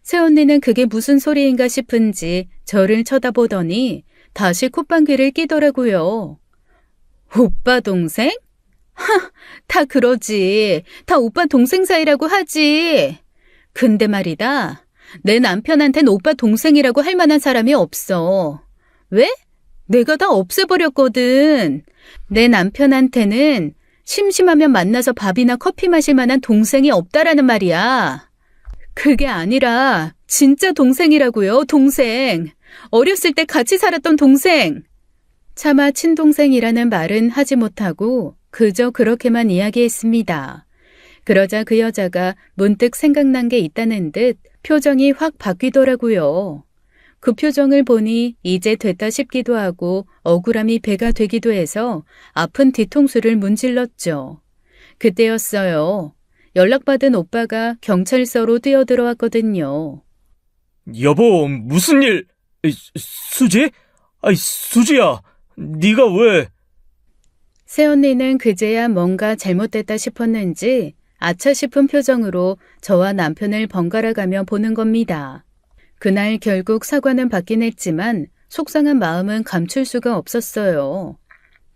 새언니는 그게 무슨 소리인가 싶은지 저를 쳐다보더니 다시 콧방귀를 끼더라고요. 오빠 동생? 다 그러지. 다 오빠 동생 사이라고 하지. 근데 말이다. 내 남편한텐 오빠 동생이라고 할 만한 사람이 없어. 왜? 내가 다 없애버렸거든. 내 남편한테는 심심하면 만나서 밥이나 커피 마실 만한 동생이 없다라는 말이야. 그게 아니라 진짜 동생이라고요, 동생. 어렸을 때 같이 살았던 동생. 차마 친동생이라는 말은 하지 못하고 그저 그렇게만 이야기했습니다. 그러자 그 여자가 문득 생각난 게 있다는 듯 표정이 확 바뀌더라고요. 그 표정을 보니 이제 됐다 싶기도 하고 억울함이 배가 되기도 해서 아픈 뒤통수를 문질렀죠. 그때였어요. 연락받은 오빠가 경찰서로 뛰어들어왔거든요. 여보, 무슨 일... 수지? 수지야, 네가 왜... 새언니는 그제야 뭔가 잘못됐다 싶었는지 아차 싶은 표정으로 저와 남편을 번갈아가며 보는 겁니다. 그날 결국 사과는 받긴 했지만 속상한 마음은 감출 수가 없었어요.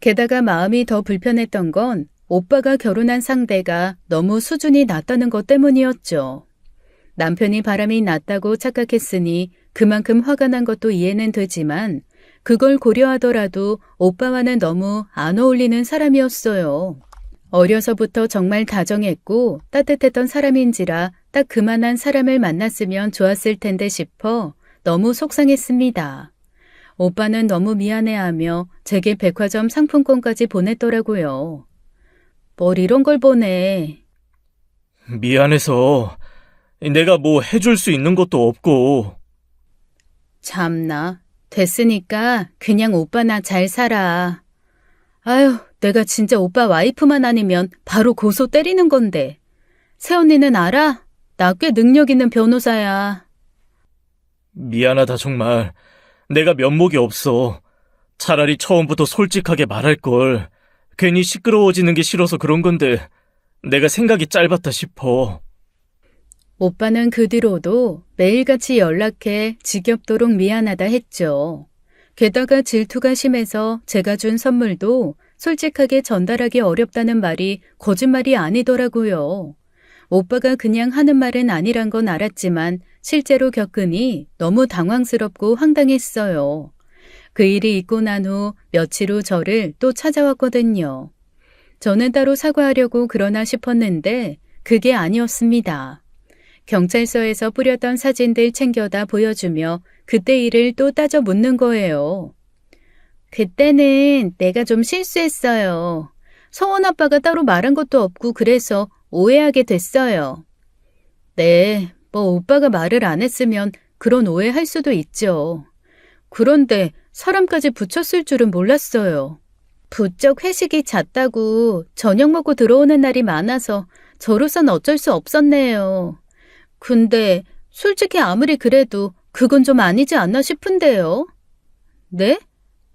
게다가 마음이 더 불편했던 건 오빠가 결혼한 상대가 너무 수준이 낮다는 것 때문이었죠. 남편이 바람이 났다고 착각했으니 그만큼 화가 난 것도 이해는 되지만 그걸 고려하더라도 오빠와는 너무 안 어울리는 사람이었어요. 어려서부터 정말 다정했고 따뜻했던 사람인지라 딱 그만한 사람을 만났으면 좋았을 텐데 싶어 너무 속상했습니다. 오빠는 너무 미안해하며 제게 백화점 상품권까지 보냈더라고요. 뭘 이런 걸 보내. 미안해서 내가 뭐 해줄 수 있는 것도 없고. 참나, 됐으니까 그냥 오빠나 잘 살아. 아휴, 내가 진짜 오빠 와이프만 아니면 바로 고소 때리는 건데. 새언니는 알아? 나 꽤 능력 있는 변호사야. 미안하다 정말. 내가 면목이 없어. 차라리 처음부터 솔직하게 말할 걸. 괜히 시끄러워지는 게 싫어서 그런 건데 내가 생각이 짧았다 싶어. 오빠는 그 뒤로도 매일같이 연락해 지겹도록 미안하다 했죠. 게다가 질투가 심해서 제가 준 선물도 솔직하게 전달하기 어렵다는 말이 거짓말이 아니더라고요. 오빠가 그냥 하는 말은 아니란 건 알았지만 실제로 겪으니 너무 당황스럽고 황당했어요. 그 일이 있고 난 후 며칠 후 저를 또 찾아왔거든요. 저는 따로 사과하려고 그러나 싶었는데 그게 아니었습니다. 경찰서에서 뿌렸던 사진들 챙겨다 보여주며 그때 일을 또 따져 묻는 거예요. 그때는 내가 좀 실수했어요. 서원 아빠가 따로 말한 것도 없고 그래서 오해하게 됐어요. 네, 뭐 오빠가 말을 안 했으면 그런 오해할 수도 있죠. 그런데 사람까지 붙였을 줄은 몰랐어요. 부쩍 회식이 잦다고 저녁 먹고 들어오는 날이 많아서 저로선 어쩔 수 없었네요. 근데 솔직히 아무리 그래도 그건 좀 아니지 않나 싶은데요. 네?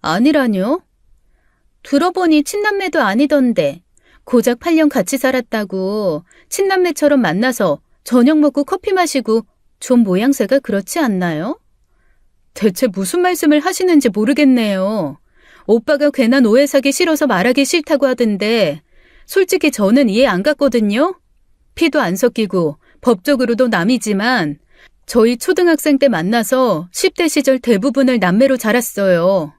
아니라뇨? 들어보니 친남매도 아니던데 고작 8년 같이 살았다고 친남매처럼 만나서 저녁 먹고 커피 마시고 좀 모양새가 그렇지 않나요? 대체 무슨 말씀을 하시는지 모르겠네요. 오빠가 괜한 오해 사기 싫어서 말하기 싫다고 하던데 솔직히 저는 이해 안 갔거든요. 피도 안 섞이고 법적으로도 남이지만 저희 초등학생 때 만나서 10대 시절 대부분을 남매로 자랐어요.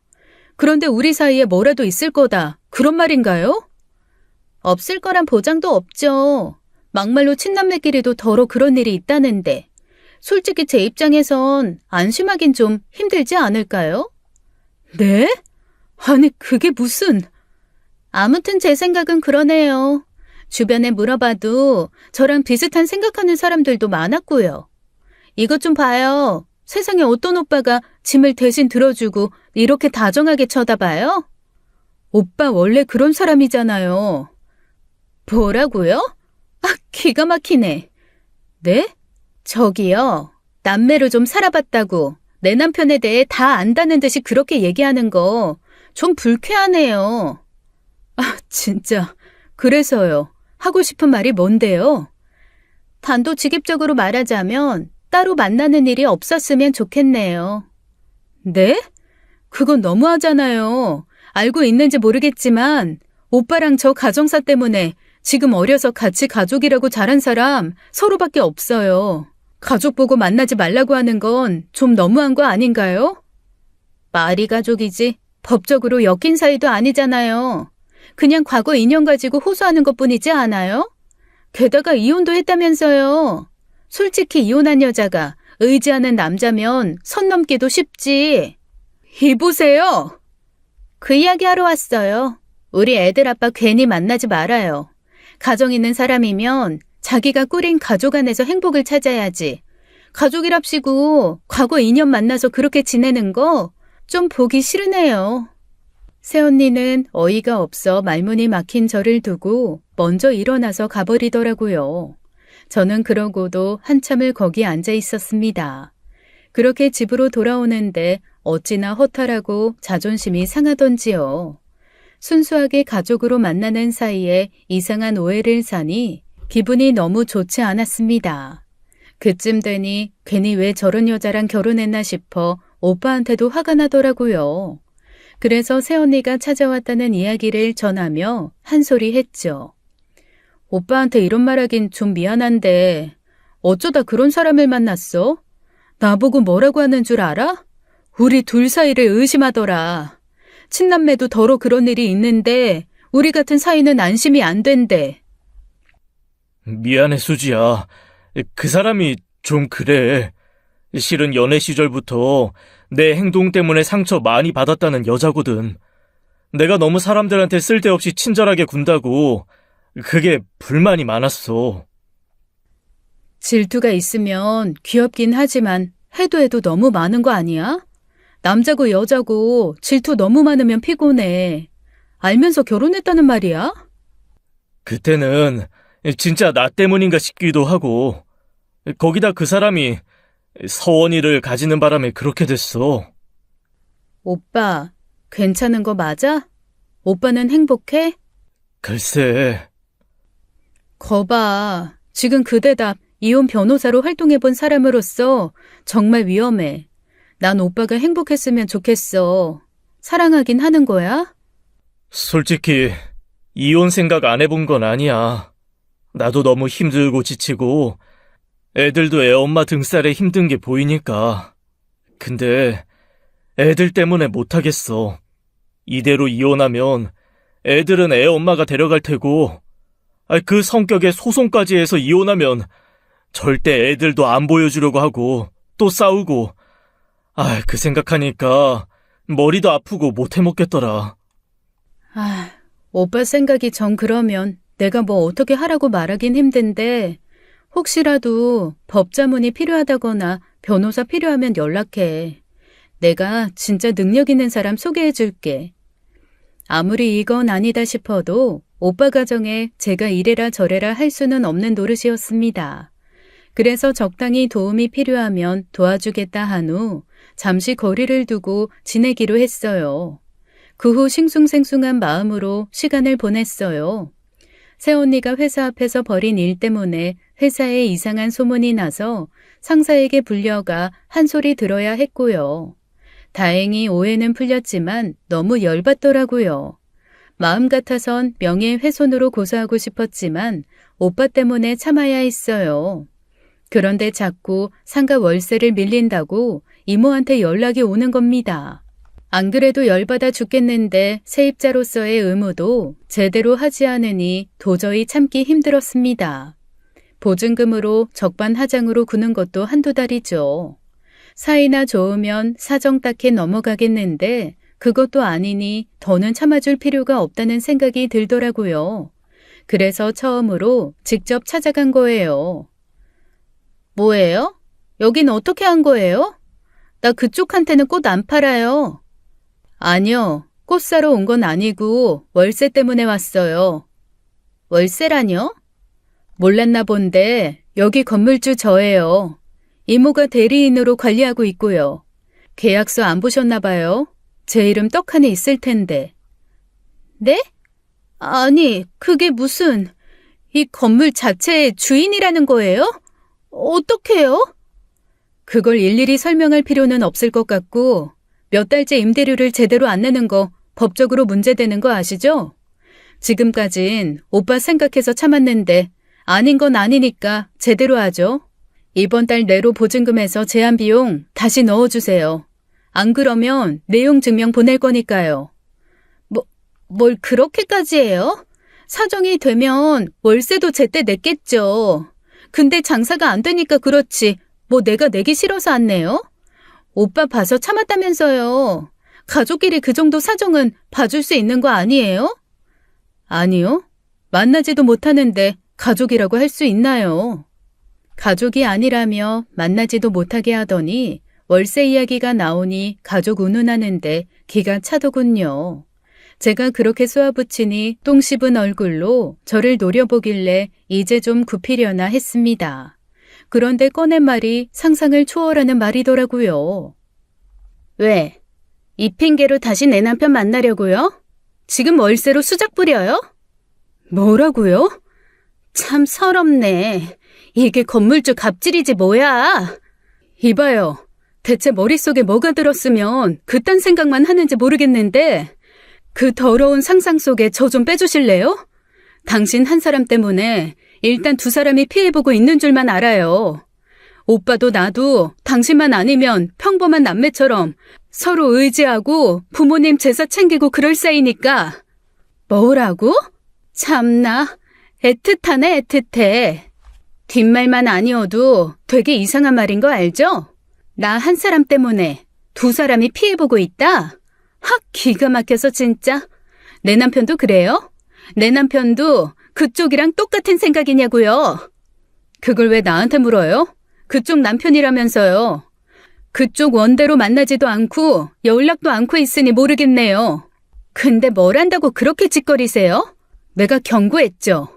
그런데 우리 사이에 뭐라도 있을 거다. 그런 말인가요? 없을 거란 보장도 없죠. 막말로 친남매끼리도 더러 그런 일이 있다는데 솔직히 제 입장에선 안심하긴 좀 힘들지 않을까요? 네? 아니 그게 무슨... 아무튼 제 생각은 그러네요. 주변에 물어봐도 저랑 비슷한 생각하는 사람들도 많았고요. 이것 좀 봐요. 세상에 어떤 오빠가 짐을 대신 들어주고 이렇게 다정하게 쳐다봐요? 오빠 원래 그런 사람이잖아요. 뭐라고요? 아, 기가 막히네. 네? 저기요. 남매로 좀 살아봤다고 내 남편에 대해 다 안다는 듯이 그렇게 얘기하는 거 좀 불쾌하네요. 아, 진짜. 그래서요. 하고 싶은 말이 뭔데요? 단도직입적으로 말하자면 따로 만나는 일이 없었으면 좋겠네요. 네? 그건 너무하잖아요. 알고 있는지 모르겠지만 오빠랑 저 가정사 때문에 지금 어려서 같이 가족이라고 자란 사람 서로밖에 없어요. 가족 보고 만나지 말라고 하는 건 좀 너무한 거 아닌가요? 말이 가족이지 법적으로 엮인 사이도 아니잖아요. 그냥 과거 인연 가지고 호소하는 것뿐이지 않아요? 게다가 이혼도 했다면서요. 솔직히 이혼한 여자가 의지하는 남자면 선 넘기도 쉽지. 이보세요. 그 이야기 하러 왔어요. 우리 애들 아빠 괜히 만나지 말아요. 가정 있는 사람이면 자기가 꾸린 가족 안에서 행복을 찾아야지. 가족이랍시고 과거 인연 만나서 그렇게 지내는 거 좀 보기 싫으네요. 새언니는 어이가 없어 말문이 막힌 저를 두고 먼저 일어나서 가버리더라고요. 저는 그러고도 한참을 거기 앉아 있었습니다. 그렇게 집으로 돌아오는데 어찌나 허탈하고 자존심이 상하던지요. 순수하게 가족으로 만나는 사이에 이상한 오해를 사니 기분이 너무 좋지 않았습니다. 그쯤 되니 괜히 왜 저런 여자랑 결혼했나 싶어 오빠한테도 화가 나더라고요. 그래서 새언니가 찾아왔다는 이야기를 전하며 한 소리 했죠. 오빠한테 이런 말하긴 좀 미안한데 어쩌다 그런 사람을 만났어? 나보고 뭐라고 하는 줄 알아? 우리 둘 사이를 의심하더라. 친남매도 더러 그런 일이 있는데 우리 같은 사이는 안심이 안 된대. 미안해, 수지야. 그 사람이 좀 그래. 실은 연애 시절부터 내 행동 때문에 상처 많이 받았다는 여자거든. 내가 너무 사람들한테 쓸데없이 친절하게 군다고 그게 불만이 많았어. 질투가 있으면 귀엽긴 하지만 해도 너무 많은 거 아니야? 남자고 여자고 질투 너무 많으면 피곤해. 알면서 결혼했다는 말이야? 그때는 진짜 나 때문인가 싶기도 하고 거기다 그 사람이 서원이를 가지는 바람에 그렇게 됐어. 오빠, 괜찮은 거 맞아? 오빠는 행복해? 글쎄. 거봐, 지금 그 대답 이혼 변호사로 활동해본 사람으로서 정말 위험해. 난 오빠가 행복했으면 좋겠어. 사랑하긴 하는 거야? 솔직히 이혼 생각 안 해본 건 아니야. 나도 너무 힘들고 지치고 애들도 애 엄마 등살에 힘든 게 보이니까. 근데 애들 때문에 못하겠어. 이대로 이혼하면 애들은 애 엄마가 데려갈 테고 그 성격에 소송까지 해서 이혼하면 절대 애들도 안 보여주려고 하고 또 싸우고 그 생각하니까 머리도 아프고 못 해먹겠더라. 오빠 생각이 정 그러면 내가 뭐 어떻게 하라고 말하긴 힘든데 혹시라도 법자문이 필요하다거나 변호사 필요하면 연락해. 내가 진짜 능력 있는 사람 소개해 줄게. 아무리 이건 아니다 싶어도 오빠 가정에 제가 이래라 저래라 할 수는 없는 노릇이었습니다. 그래서 적당히 도움이 필요하면 도와주겠다 한 후 잠시 거리를 두고 지내기로 했어요. 그 후 싱숭생숭한 마음으로 시간을 보냈어요. 새언니가 회사 앞에서 벌인 일 때문에 회사에 이상한 소문이 나서 상사에게 불려가 한 소리 들어야 했고요. 다행히 오해는 풀렸지만 너무 열받더라고요. 마음 같아선 명예훼손으로 고소하고 싶었지만 오빠 때문에 참아야 했어요. 그런데 자꾸 상가 월세를 밀린다고 이모한테 연락이 오는 겁니다. 안 그래도 열받아 죽겠는데 세입자로서의 의무도 제대로 하지 않으니 도저히 참기 힘들었습니다. 보증금으로 적반하장으로 구는 것도 한두 달이죠. 사이나 좋으면 사정 딱히 넘어가겠는데 그것도 아니니 더는 참아줄 필요가 없다는 생각이 들더라고요. 그래서 처음으로 직접 찾아간 거예요. 뭐예요? 여긴 어떻게 한 거예요? 나 그쪽한테는 꽃 안 팔아요. 아니요, 꽃 사러 온 건 아니고 월세 때문에 왔어요. 월세라뇨? 몰랐나 본데 여기 건물주 저예요. 이모가 대리인으로 관리하고 있고요. 계약서 안 보셨나 봐요. 제 이름 떡하니 있을 텐데. 네? 아니, 그게 무슨... 이 건물 자체의 주인이라는 거예요? 어떡해요? 그걸 일일이 설명할 필요는 없을 것 같고 몇 달째 임대료를 제대로 안 내는 거 법적으로 문제되는 거 아시죠? 지금까진 오빠 생각해서 참았는데 아닌 건 아니니까 제대로 하죠. 이번 달 내로 보증금에서 제한 비용 다시 넣어주세요. 안 그러면 내용 증명 보낼 거니까요. 뭘 그렇게까지 해요? 사정이 되면 월세도 제때 냈겠죠. 근데 장사가 안 되니까 그렇지. 뭐 내가 내기 싫어서 안 내요? 오빠 봐서 참았다면서요. 가족끼리 그 정도 사정은 봐줄 수 있는 거 아니에요? 아니요. 만나지도 못하는데 가족이라고 할 수 있나요? 가족이 아니라며 만나지도 못하게 하더니 월세 이야기가 나오니 가족 운운하는데 기가 차더군요. 제가 그렇게 쏘아붙이니 똥 씹은 얼굴로 저를 노려보길래 이제 좀 굽히려나 했습니다. 그런데 꺼낸 말이 상상을 초월하는 말이더라고요. 왜? 이 핑계로 다시 내 남편 만나려고요? 지금 월세로 수작 부려요? 뭐라고요? 참 서럽네. 이게 건물주 갑질이지 뭐야. 이봐요. 대체 머릿속에 뭐가 들었으면 그딴 생각만 하는지 모르겠는데 그 더러운 상상 속에 저 좀 빼주실래요? 당신 한 사람 때문에 일단 두 사람이 피해보고 있는 줄만 알아요. 오빠도 나도 당신만 아니면 평범한 남매처럼 서로 의지하고 부모님 제사 챙기고 그럴 사이니까. 뭐라고? 참나, 애틋하네 애틋해. 뒷말만 아니어도 되게 이상한 말인 거 알죠? 나 한 사람 때문에 두 사람이 피해보고 있다? 학 기가 막혀서 진짜. 내 남편도 그래요? 내 남편도 그쪽이랑 똑같은 생각이냐고요? 그걸 왜 나한테 물어요? 그쪽 남편이라면서요. 그쪽 원대로 만나지도 않고 연락도 않고 있으니 모르겠네요. 근데 뭘 안다고 그렇게 짓거리세요? 내가 경고했죠.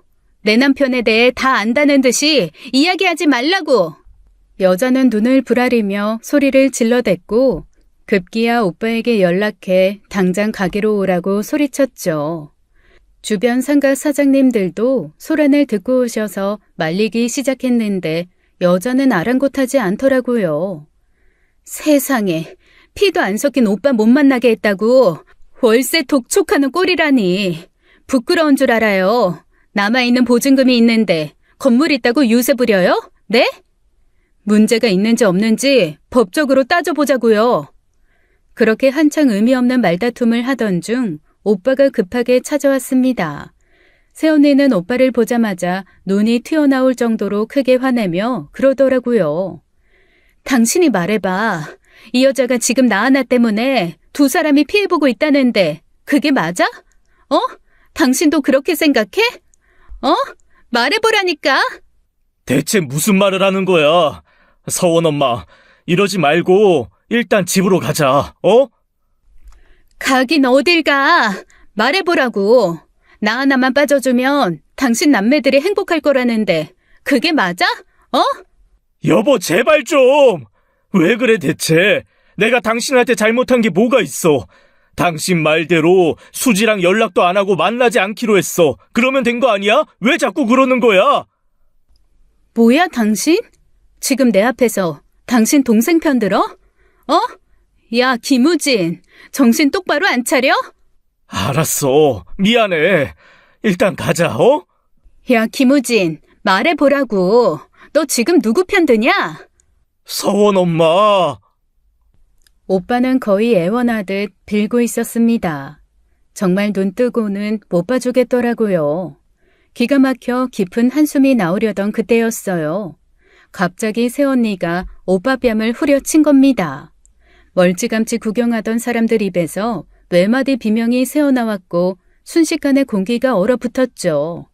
내 남편에 대해 다 안다는 듯이 이야기하지 말라고. 여자는 눈을 부라리며 소리를 질러댔고 급기야 오빠에게 연락해 당장 가게로 오라고 소리쳤죠. 주변 상가 사장님들도 소란을 듣고 오셔서 말리기 시작했는데 여자는 아랑곳하지 않더라고요. 세상에, 피도 안 섞인 오빠 못 만나게 했다고 월세 독촉하는 꼴이라니. 부끄러운 줄 알아요. 남아있는 보증금이 있는데 건물 있다고 유세 부려요? 네? 문제가 있는지 없는지 법적으로 따져보자고요. 그렇게 한창 의미 없는 말다툼을 하던 중 오빠가 급하게 찾아왔습니다. 새언니는 오빠를 보자마자 눈이 튀어나올 정도로 크게 화내며 그러더라고요. 당신이 말해봐. 이 여자가 지금 나 하나 때문에 두 사람이 피해보고 있다는데 그게 맞아? 당신도 그렇게 생각해? 말해보라니까. 대체 무슨 말을 하는 거야? 서원 엄마, 이러지 말고 일단 집으로 가자, 가긴 어딜 가. 말해보라고. 나 하나만 빠져주면 당신 남매들이 행복할 거라는데 그게 맞아? 여보, 제발 좀! 왜 그래 대체? 내가 당신한테 잘못한 게 뭐가 있어? 당신 말대로 수지랑 연락도 안 하고 만나지 않기로 했어. 그러면 된 거 아니야? 왜 자꾸 그러는 거야? 뭐야 당신? 지금 내 앞에서 당신 동생 편 들어? 야 김우진, 정신 똑바로 안 차려? 알았어. 미안해. 일단 가자, 야 김우진, 말해보라고. 너 지금 누구 편 드냐? 서원 엄마. 오빠는 거의 애원하듯 빌고 있었습니다. 정말 눈 뜨고는 못 봐주겠더라고요. 기가 막혀 깊은 한숨이 나오려던 그때였어요. 갑자기 새언니가 오빠 뺨을 후려친 겁니다. 멀찌감치 구경하던 사람들 입에서 외마디 비명이 새어나왔고 순식간에 공기가 얼어붙었죠.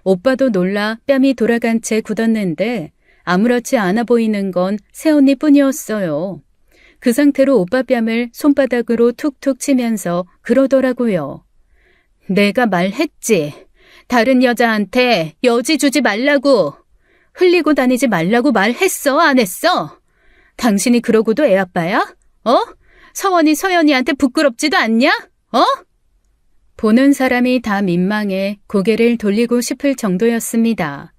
오빠도 놀라 뺨이 돌아간 채 굳었는데 아무렇지 않아 보이는 건 새언니뿐이었어요. 그 상태로 오빠 뺨을 손바닥으로 툭툭 치면서 그러더라고요. 내가 말했지. 다른 여자한테 여지 주지 말라고. 흘리고 다니지 말라고 말했어, 안 했어? 당신이 그러고도 애 아빠야? 서원이 서연이한테 부끄럽지도 않냐? 보는 사람이 다 민망해 고개를 돌리고 싶을 정도였습니다.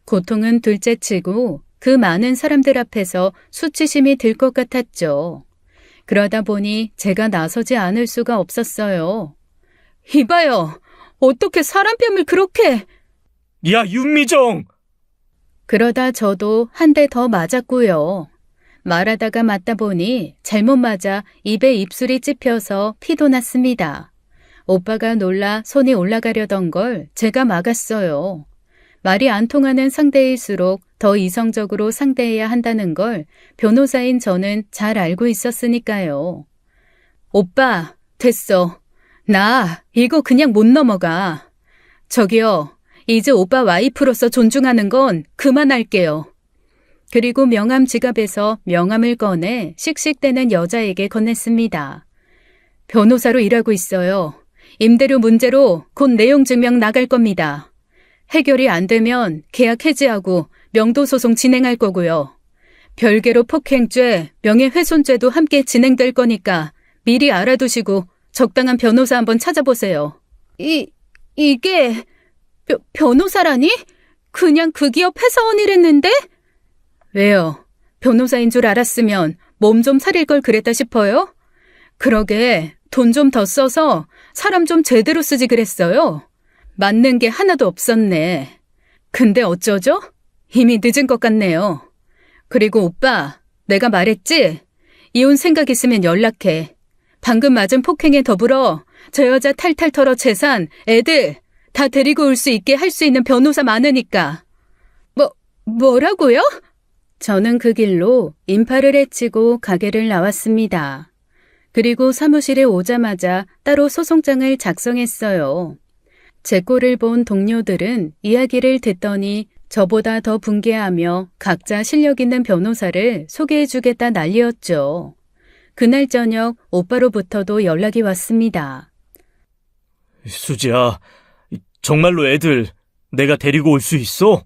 고통은 둘째치고 그 많은 사람들 앞에서 수치심이 들 것 같았죠. 그러다 보니 제가 나서지 않을 수가 없었어요. 이봐요. 어떻게 사람 뺨을 그렇게... 야, 윤미정! 그러다 저도 한 대 더 맞았고요. 말하다가 맞다 보니 잘못 맞아 입에 입술이 찝혀서 피도 났습니다. 오빠가 놀라 손이 올라가려던 걸 제가 막았어요. 말이 안 통하는 상대일수록 더 이성적으로 상대해야 한다는 걸 변호사인 저는 잘 알고 있었으니까요. 오빠, 됐어. 나 이거 그냥 못 넘어가. 저기요, 이제 오빠 와이프로서 존중하는 건 그만할게요. 그리고 명함 지갑에서 명함을 꺼내 씩씩대는 여자에게 건넸습니다. 변호사로 일하고 있어요. 임대료 문제로 곧 내용 증명 나갈 겁니다. 해결이 안 되면 계약 해지하고 명도소송 진행할 거고요. 별개로 폭행죄, 명예훼손죄도 함께 진행될 거니까 미리 알아두시고 적당한 변호사 한번 찾아보세요. 이게 변호사라니? 그냥 그 기업 회사원이랬는데? 왜요? 변호사인 줄 알았으면 몸 좀 사릴 걸 그랬다 싶어요? 그러게 돈 좀 더 써서 사람 좀 제대로 쓰지 그랬어요. 맞는 게 하나도 없었네. 근데 어쩌죠? 이미 늦은 것 같네요. 그리고 오빠, 내가 말했지? 이혼 생각 있으면 연락해. 방금 맞은 폭행에 더불어 저 여자 탈탈 털어 재산, 애들 다 데리고 올 수 있게 할 수 있는 변호사 많으니까. 뭐라고요? 저는 그 길로 인파를 헤치고 가게를 나왔습니다. 그리고 사무실에 오자마자 따로 소송장을 작성했어요. 제 꼴을 본 동료들은 이야기를 듣더니 저보다 더 분개하며 각자 실력 있는 변호사를 소개해주겠다 난리였죠. 그날 저녁 오빠로부터도 연락이 왔습니다. 수지야, 정말로 애들 내가 데리고 올 수 있어?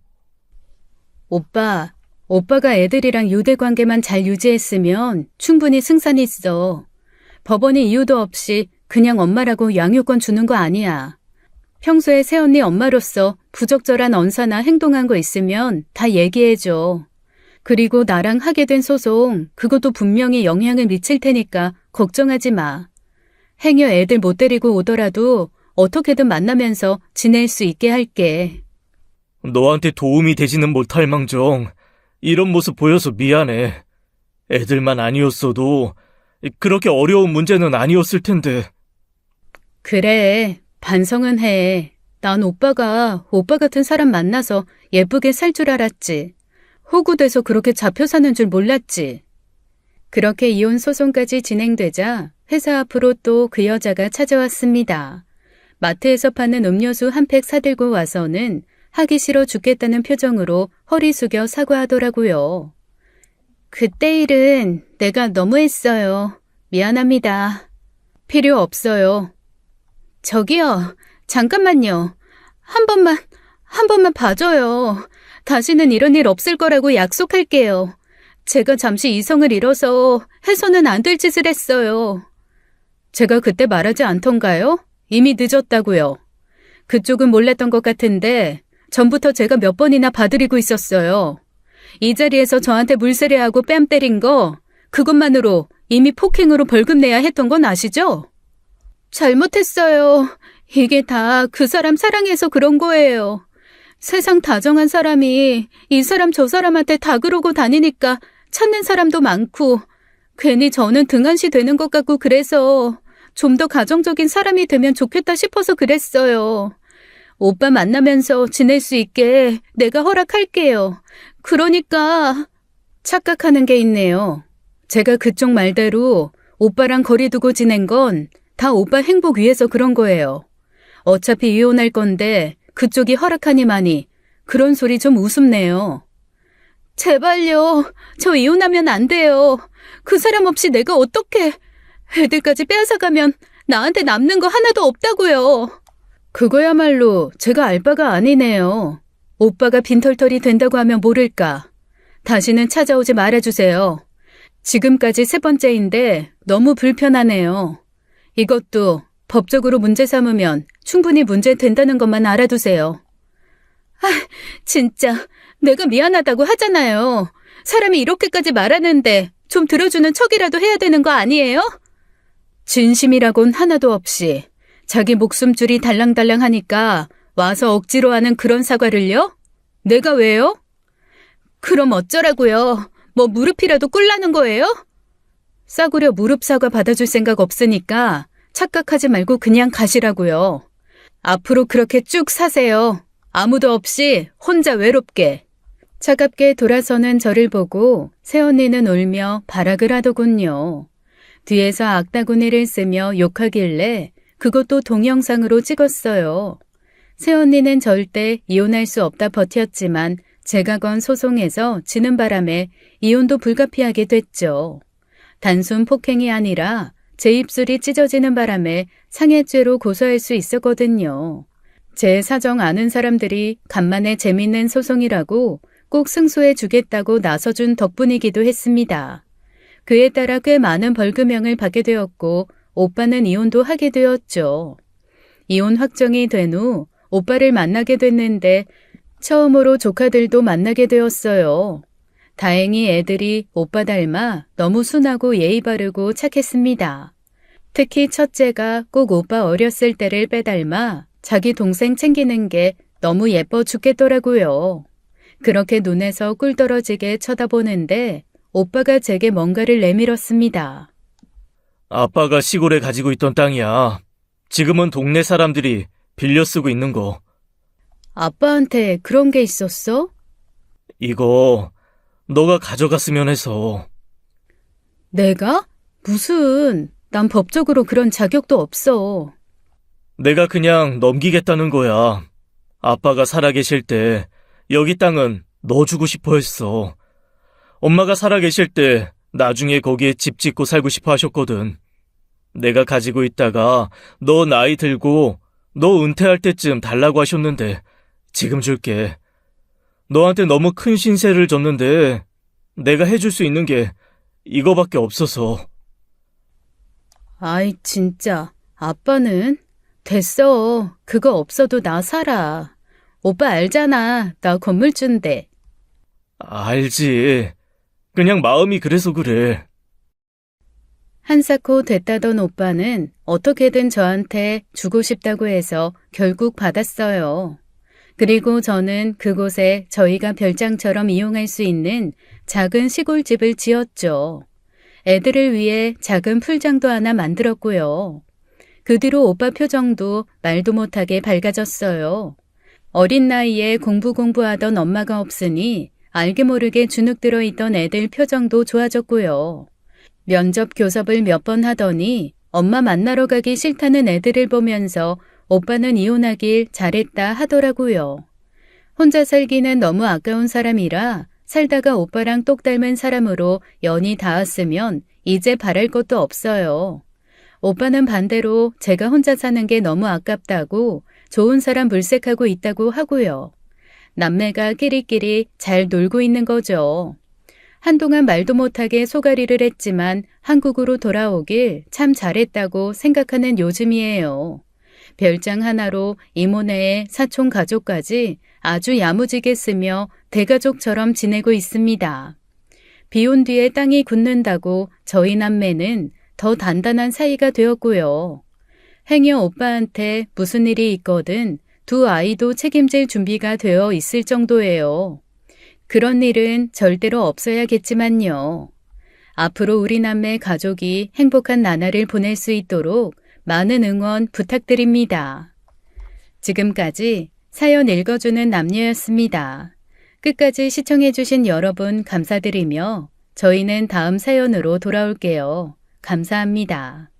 오빠가 애들이랑 유대관계만 잘 유지했으면 충분히 승산이 있어. 법원이 이유도 없이 그냥 엄마라고 양육권 주는 거 아니야. 평소에 새언니 엄마로서 부적절한 언사나 행동한 거 있으면 다 얘기해줘. 그리고 나랑 하게 된 소송, 그것도 분명히 영향을 미칠 테니까 걱정하지 마. 행여 애들 못 데리고 오더라도 어떻게든 만나면서 지낼 수 있게 할게. 너한테 도움이 되지는 못할 망정 이런 모습 보여서 미안해. 애들만 아니었어도 그렇게 어려운 문제는 아니었을 텐데. 그래, 반성은 해. 난 오빠가 오빠 같은 사람 만나서 예쁘게 살 줄 알았지. 호구돼서 그렇게 잡혀 사는 줄 몰랐지. 그렇게 이혼 소송까지 진행되자 회사 앞으로 또 그 여자가 찾아왔습니다. 마트에서 파는 음료수 한 팩 사들고 와서는 하기 싫어 죽겠다는 표정으로 허리 숙여 사과하더라고요. 그때 일은 내가 너무했어요. 미안합니다. 필요 없어요. 저기요, 잠깐만요. 한 번만 봐줘요. 다시는 이런 일 없을 거라고 약속할게요. 제가 잠시 이성을 잃어서 해서는 안 될 짓을 했어요. 제가 그때 말하지 않던가요? 이미 늦었다고요. 그쪽은 몰랐던 것 같은데 전부터 제가 몇 번이나 봐드리고 있었어요. 이 자리에서 저한테 물세례하고 뺨 때린 거 그것만으로 이미 폭행으로 벌금 내야 했던 건 아시죠? 잘못했어요. 이게 다 그 사람 사랑해서 그런 거예요. 세상 다정한 사람이 이 사람 저 사람한테 다 그러고 다니니까 찾는 사람도 많고 괜히 저는 등한시 되는 것 같고 그래서 좀 더 가정적인 사람이 되면 좋겠다 싶어서 그랬어요. 오빠 만나면서 지낼 수 있게 내가 허락할게요. 그러니까 착각하는 게 있네요. 제가 그쪽 말대로 오빠랑 거리 두고 지낸 건 다 오빠 행복 위해서 그런 거예요. 어차피 이혼할 건데 그쪽이 허락하니마니 그런 소리 좀 우습네요. 제발요. 저 이혼하면 안 돼요. 그 사람 없이 내가 어떻게 애들까지 빼앗아가면 나한테 남는 거 하나도 없다고요. 그거야말로 제가 알 바가 아니네요. 오빠가 빈털털이 된다고 하면 모를까. 다시는 찾아오지 말아주세요. 지금까지 세 번째인데 너무 불편하네요. 이것도 법적으로 문제 삼으면 충분히 문제 된다는 것만 알아두세요. 진짜 내가 미안하다고 하잖아요. 사람이 이렇게까지 말하는데 좀 들어주는 척이라도 해야 되는 거 아니에요? 진심이라곤 하나도 없이 자기 목숨줄이 달랑달랑 하니까 와서 억지로 하는 그런 사과를요? 내가 왜요? 그럼 어쩌라고요? 뭐 무릎이라도 꿇라는 거예요? 싸구려 무릎 사과 받아줄 생각 없으니까 착각하지 말고 그냥 가시라고요. 앞으로 그렇게 쭉 사세요. 아무도 없이 혼자 외롭게. 차갑게 돌아서는 저를 보고 새언니는 울며 발악을 하더군요. 뒤에서 악다구니를 쓰며 욕하길래 그것도 동영상으로 찍었어요. 새언니는 절대 이혼할 수 없다 버텼지만 제가 건 소송에서 지는 바람에 이혼도 불가피하게 됐죠. 단순 폭행이 아니라 제 입술이 찢어지는 바람에 상해죄로 고소할 수 있었거든요. 제 사정 아는 사람들이 간만에 재밌는 소송이라고 꼭 승소해 주겠다고 나서준 덕분이기도 했습니다. 그에 따라 꽤 많은 벌금형을 받게 되었고 오빠는 이혼도 하게 되었죠. 이혼 확정이 된 후 오빠를 만나게 됐는데 처음으로 조카들도 만나게 되었어요. 다행히 애들이 오빠 닮아 너무 순하고 예의 바르고 착했습니다. 특히 첫째가 꼭 오빠 어렸을 때를 빼닮아 자기 동생 챙기는 게 너무 예뻐 죽겠더라고요. 그렇게 눈에서 꿀 떨어지게 쳐다보는데 오빠가 제게 뭔가를 내밀었습니다. 아빠가 시골에 가지고 있던 땅이야. 지금은 동네 사람들이 빌려 쓰고 있는 거. 아빠한테 그런 게 있었어? 이거 너가 가져갔으면 해서. 내가? 무슨, 난 법적으로 그런 자격도 없어. 내가 그냥 넘기겠다는 거야. 아빠가 살아계실 때 여기 땅은 너 주고 싶어 했어. 엄마가 살아계실 때 나중에 거기에 집 짓고 살고 싶어 하셨거든. 내가 가지고 있다가 너 나이 들고 너 은퇴할 때쯤 달라고 하셨는데 지금 줄게. 너한테 너무 큰 신세를 졌는데 내가 해줄 수 있는 게 이거밖에 없어서. 아이, 진짜. 아빠는? 됐어. 그거 없어도 나 살아. 오빠 알잖아. 나 건물주인데. 알지. 그냥 마음이 그래서 그래. 한사코 됐다던 오빠는 어떻게든 저한테 주고 싶다고 해서 결국 받았어요. 그리고 저는 그곳에 저희가 별장처럼 이용할 수 있는 작은 시골집을 지었죠. 애들을 위해 작은 풀장도 하나 만들었고요. 그 뒤로 오빠 표정도 말도 못하게 밝아졌어요. 어린 나이에 공부하던 엄마가 없으니 알게 모르게 주눅 들어있던 애들 표정도 좋아졌고요. 면접 교섭을 몇 번 하더니 엄마 만나러 가기 싫다는 애들을 보면서 오빠는 이혼하길 잘했다 하더라고요. 혼자 살기는 너무 아까운 사람이라 살다가 오빠랑 똑 닮은 사람으로 연이 닿았으면 이제 바랄 것도 없어요. 오빠는 반대로 제가 혼자 사는 게 너무 아깝다고 좋은 사람 물색하고 있다고 하고요. 남매가 끼리끼리 잘 놀고 있는 거죠. 한동안 말도 못하게 소가리를 했지만 한국으로 돌아오길 참 잘했다고 생각하는 요즘이에요. 별장 하나로 이모네의 사촌 가족까지 아주 야무지게 쓰며 대가족처럼 지내고 있습니다. 비온 뒤에 땅이 굳는다고 저희 남매는 더 단단한 사이가 되었고요. 행여 오빠한테 무슨 일이 있거든 두 아이도 책임질 준비가 되어 있을 정도예요. 그런 일은 절대로 없어야겠지만요. 앞으로 우리 남매 가족이 행복한 나날을 보낼 수 있도록 많은 응원 부탁드립니다. 지금까지 사연 읽어주는 남녀였습니다. 끝까지 시청해주신 여러분 감사드리며 저희는 다음 사연으로 돌아올게요. 감사합니다.